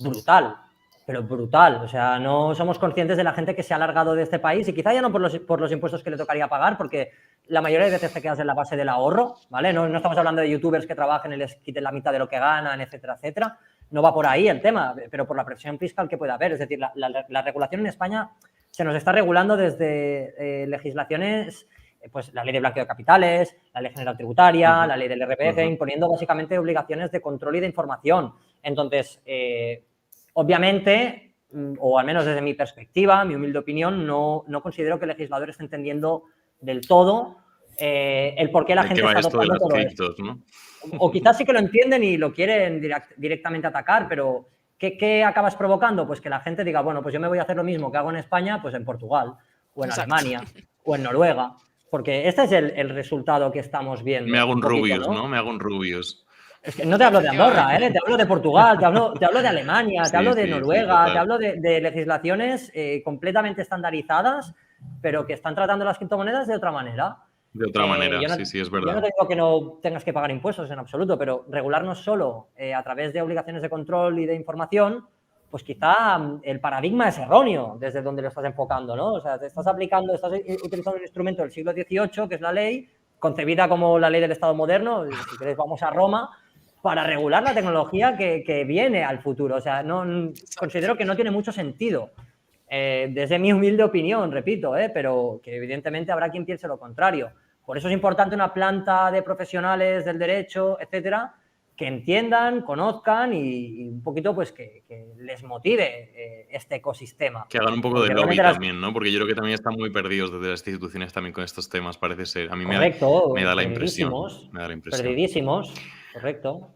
brutal, pero brutal, o sea, no somos conscientes de la gente que se ha largado de este país y quizá ya no por los impuestos que le tocaría pagar, porque la mayoría de veces te quedas en la base del ahorro, ¿vale? No estamos hablando de youtubers que trabajen y les quiten la mitad de lo que ganan, etcétera, etcétera. No va por ahí el tema, pero por la presión fiscal que puede haber. Es decir, la regulación en España se nos está regulando desde legislaciones, pues la ley de blanqueo de capitales, la ley general tributaria, la ley del IRPF, imponiendo básicamente obligaciones de control y de información. Entonces, obviamente, o al menos desde mi perspectiva, mi humilde opinión, no considero que el legislador esté entendiendo del todo el por qué la gente está adoptando todo esto, ¿no? O quizás sí que lo entienden y lo quieren directamente atacar, pero ¿qué acabas provocando? Pues que la gente diga, bueno, pues yo me voy a hacer lo mismo que hago en España, pues en Portugal, o en Alemania, o en Noruega, porque este es el resultado que estamos viendo. Me hago un Rubius, ¿no? Me hago un Rubius. Es que no te hablo de Andorra, te hablo de Portugal, te hablo de Alemania, te hablo de Noruega, te hablo de legislaciones completamente estandarizadas, pero que están tratando las criptomonedas de otra manera. De otra manera, sí, es verdad. Yo no te digo que no tengas que pagar impuestos en absoluto, pero regularnos solo a través de obligaciones de control y de información, pues quizá el paradigma es erróneo desde donde lo estás enfocando, ¿no? O sea, estás utilizando un instrumento del siglo XVIII, que es la ley, concebida como la ley del Estado moderno, si queréis vamos a Roma, para regular la tecnología que viene al futuro. O sea, considero que no tiene mucho sentido. Desde mi humilde opinión, repito, pero que evidentemente habrá quien piense lo contrario. Por eso es importante una planta de profesionales del derecho, etcétera, que entiendan, conozcan y un poquito pues que les motive este ecosistema. Que hagan un poco de lobby también, ¿no? Porque yo creo que también están muy perdidos desde las instituciones también con estos temas, parece ser. A mí me da la impresión. Perdidísimos, correcto.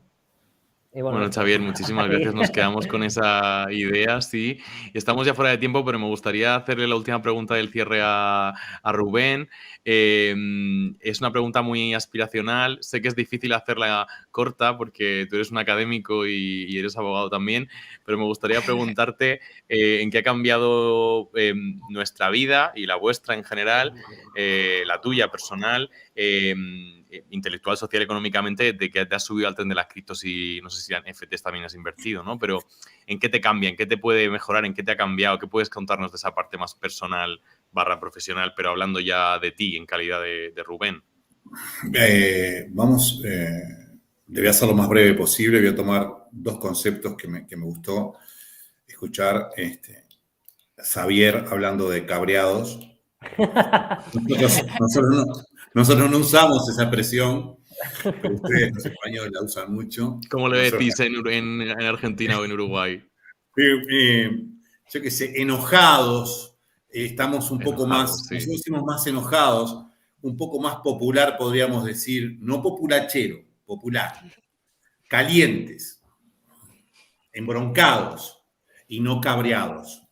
Bueno, Xavier, muchísimas gracias. Nos quedamos con esa idea, sí. Y estamos ya fuera de tiempo, pero me gustaría hacerle la última pregunta del cierre a Rubén. Es una pregunta muy aspiracional. Sé que es difícil hacerla corta porque tú eres un académico y eres abogado también, pero me gustaría preguntarte en qué ha cambiado nuestra vida y la vuestra en general, la tuya personal, intelectual, social, económicamente, de que te has subido al tren de las criptos y no sé si en NFTs también has invertido, ¿no? Pero ¿en qué te cambia? ¿En qué te puede mejorar? ¿En qué te ha cambiado? ¿Qué puedes contarnos de esa parte más personal / profesional, pero hablando ya de ti en calidad de Rubén? Le voy a hacer lo más breve posible. Voy a tomar dos conceptos que me gustó escuchar. Xavier hablando de cabreados. Nosotros no usamos esa expresión, pero ustedes los españoles la usan mucho. ¿Cómo le decís en Argentina o en Uruguay? Yo qué sé, enojados, estamos un poco más, sí. Nosotros decimos más enojados, un poco más popular podríamos decir, no populachero, popular, calientes, embroncados y no cabreados,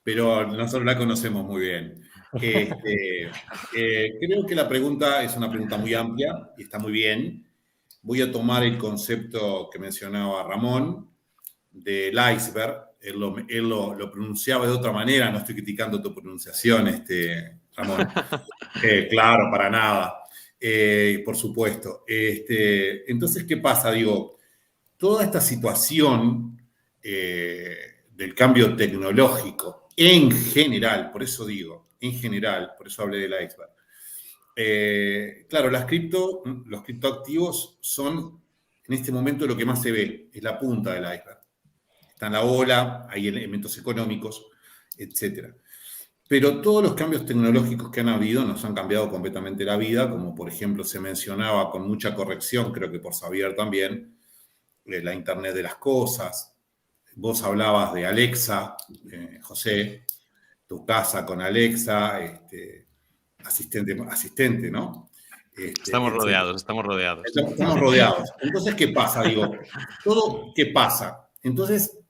pero nosotros la conocemos muy bien. Creo que la pregunta es una pregunta muy amplia y está muy bien. Voy a tomar el concepto que mencionaba Ramón del iceberg. Él lo pronunciaba de otra manera. No estoy criticando tu pronunciación, Ramón. Claro, para nada. Por supuesto. Entonces, ¿qué pasa? Digo, toda esta situación del cambio tecnológico en general, por eso digo, en general, por eso hablé del iceberg. Claro, los criptoactivos son en este momento lo que más se ve, es la punta del iceberg. Está en la ola, hay elementos económicos, etc. Pero todos los cambios tecnológicos que han habido nos han cambiado completamente la vida, como por ejemplo se mencionaba con mucha corrección, creo que por Xavier también, la Internet de las cosas. Vos hablabas de Alexa, José, tu casa con Alexa, asistente, ¿no? Estamos rodeados. Estamos rodeados. Entonces, ¿qué pasa? Digo, ¿qué pasa? Entonces,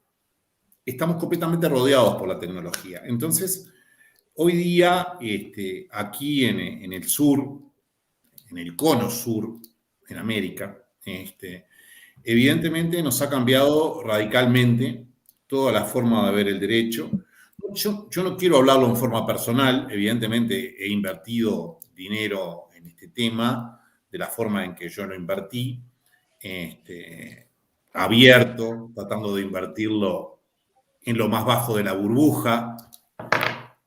estamos completamente rodeados por la tecnología. Entonces, hoy día, aquí en el sur, en el cono sur, en América, Evidentemente nos ha cambiado radicalmente toda la forma de ver el derecho. Yo no quiero hablarlo en forma personal, evidentemente he invertido dinero en este tema, de la forma en que yo lo invertí, abierto, tratando de invertirlo en lo más bajo de la burbuja.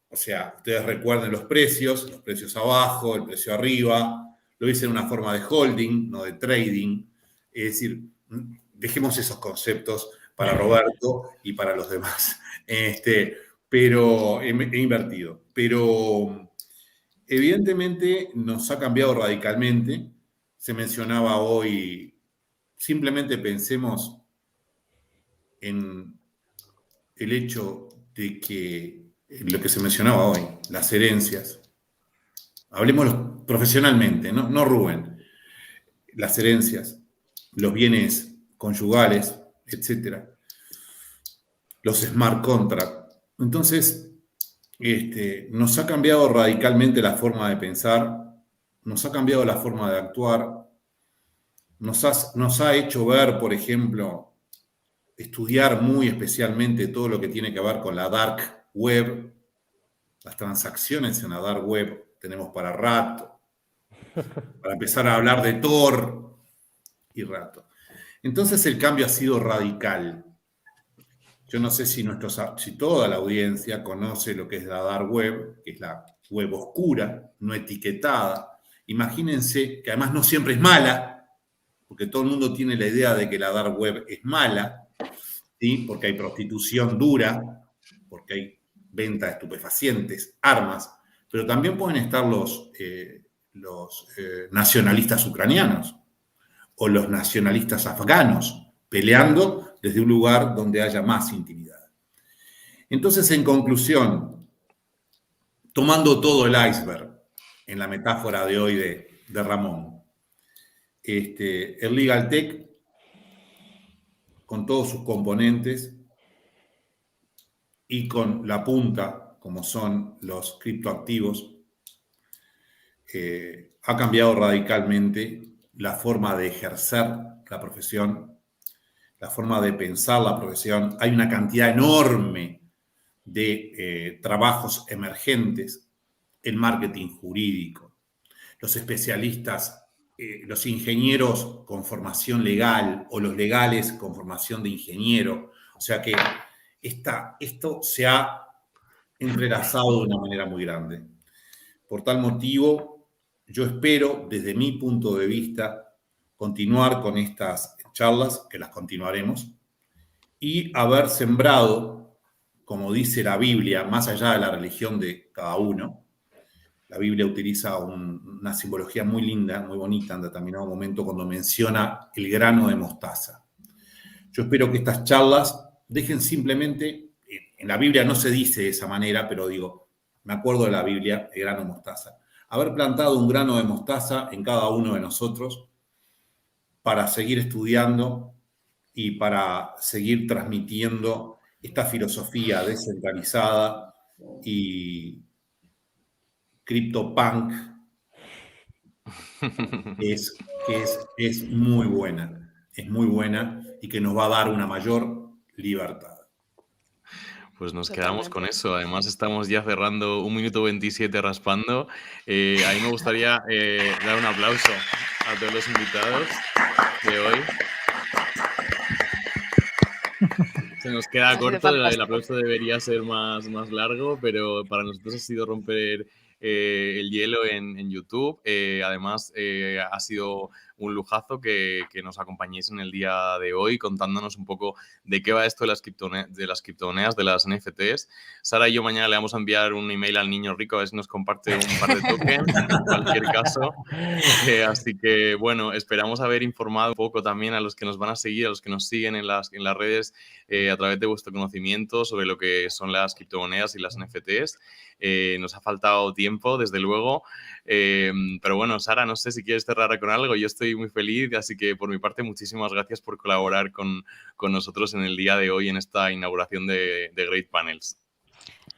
O sea, ustedes recuerden los precios abajo, el precio arriba, lo hice en una forma de holding, no de trading. Es decir, dejemos esos conceptos para Roberto y para los demás. Pero he invertido. Pero evidentemente nos ha cambiado radicalmente. Se mencionaba hoy, simplemente pensemos en el hecho de que lo que se mencionaba hoy, las herencias. Hablemos profesionalmente, no Rubén. Las herencias, los bienes conyugales, etcétera, los smart contracts. Entonces, nos ha cambiado radicalmente la forma de pensar, nos ha cambiado la forma de actuar, nos ha hecho ver, por ejemplo, estudiar muy especialmente todo lo que tiene que ver con la dark web, las transacciones en la dark web, tenemos para rato, para empezar a hablar de Tor y rato. Entonces el cambio ha sido radical. Yo no sé si toda la audiencia conoce lo que es la dark web, que es la web oscura, no etiquetada. Imagínense que además no siempre es mala, porque todo el mundo tiene la idea de que la dark web es mala, ¿sí? Porque hay prostitución dura, porque hay venta de estupefacientes, armas, pero también pueden estar los nacionalistas ucranianos o los nacionalistas afganos peleando desde un lugar donde haya más intimidad. Entonces, en conclusión, tomando todo el iceberg en la metáfora de hoy de Ramón, el Legal Tech, con todos sus componentes y con la punta, como son los criptoactivos, ha cambiado radicalmente la forma de ejercer la profesión, la forma de pensar la profesión. Hay una cantidad enorme de trabajos emergentes, el marketing jurídico, los especialistas, los ingenieros con formación legal o los legales con formación de ingeniero. O sea que esto se ha entrelazado de una manera muy grande. Por tal motivo, yo espero, desde mi punto de vista, continuar con estas charlas, que las continuaremos, y haber sembrado, como dice la Biblia, más allá de la religión de cada uno. La Biblia utiliza una simbología muy linda, muy bonita en determinado momento cuando menciona el grano de mostaza. Yo espero que estas charlas dejen simplemente, en la Biblia no se dice de esa manera, pero digo, me acuerdo de la Biblia, el grano de mostaza. Haber plantado un grano de mostaza en cada uno de nosotros para seguir estudiando y para seguir transmitiendo esta filosofía descentralizada y CryptoPunk es muy buena y que nos va a dar una mayor libertad. Pues nos quedamos con eso. Además, estamos ya cerrando 1 minuto 27 raspando. A mí me gustaría dar un aplauso a todos los invitados de hoy. Se nos queda corto, el aplauso debería ser más largo, pero para nosotros ha sido romper el hielo en YouTube. Además, ha sido un lujazo que nos acompañéis en el día de hoy contándonos un poco de qué va esto de las criptomonedas, de las NFTs. Sara y yo mañana le vamos a enviar un email al niño rico a ver si nos comparte un par de tokens, en cualquier caso. Así que, bueno, esperamos haber informado un poco también a los que nos van a seguir, a los que nos siguen en las redes a través de vuestro conocimiento sobre lo que son las criptomonedas y las NFTs. Nos ha faltado tiempo, desde luego, pero bueno, Sara, no sé si quieres cerrar con algo. Yo estoy muy feliz, así que por mi parte muchísimas gracias por colaborar con nosotros en el día de hoy en esta inauguración de Great Panels.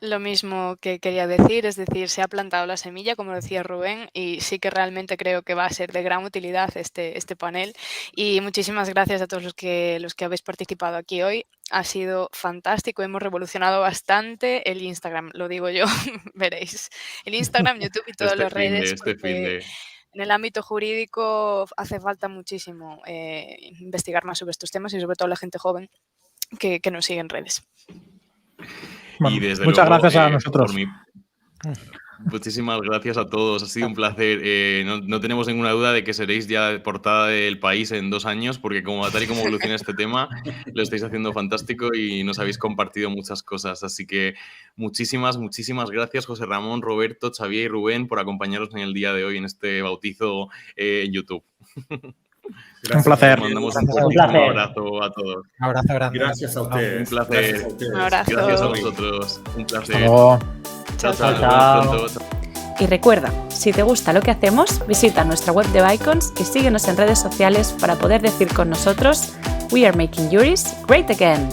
Lo mismo que quería decir, es decir, se ha plantado la semilla, como decía Rubén, y sí que realmente creo que va a ser de gran utilidad este panel. Y muchísimas gracias a todos los que habéis participado aquí hoy. Ha sido fantástico, hemos revolucionado bastante el Instagram, lo digo yo, veréis. El Instagram, YouTube y todas las redes. En el ámbito jurídico hace falta muchísimo investigar más sobre estos temas y sobre todo la gente joven que nos sigue en redes. Bueno, y desde muchas luego, gracias a nosotros. Muchísimas gracias a todos, ha sido un placer. No tenemos ninguna duda de que seréis ya portada del País en 2 años, porque tal y como evoluciona este tema, lo estáis haciendo fantástico y nos habéis compartido muchas cosas. Así que muchísimas gracias, José Ramón, Roberto, Xavier y Rubén, por acompañarnos en el día de hoy en este bautizo en YouTube. Gracias. Un placer. Mandamos un abrazo a todos. Un abrazo grande. Gracias a ustedes. Un placer. Gracias a ustedes. Un abrazo. Gracias a vosotros. Un placer. Hasta luego. Chao, Chao, chao. chao. Nos vemos pronto. Y recuerda, si te gusta lo que hacemos, visita nuestra web de Bicons y síguenos en redes sociales para poder decir con nosotros We are making juris great again.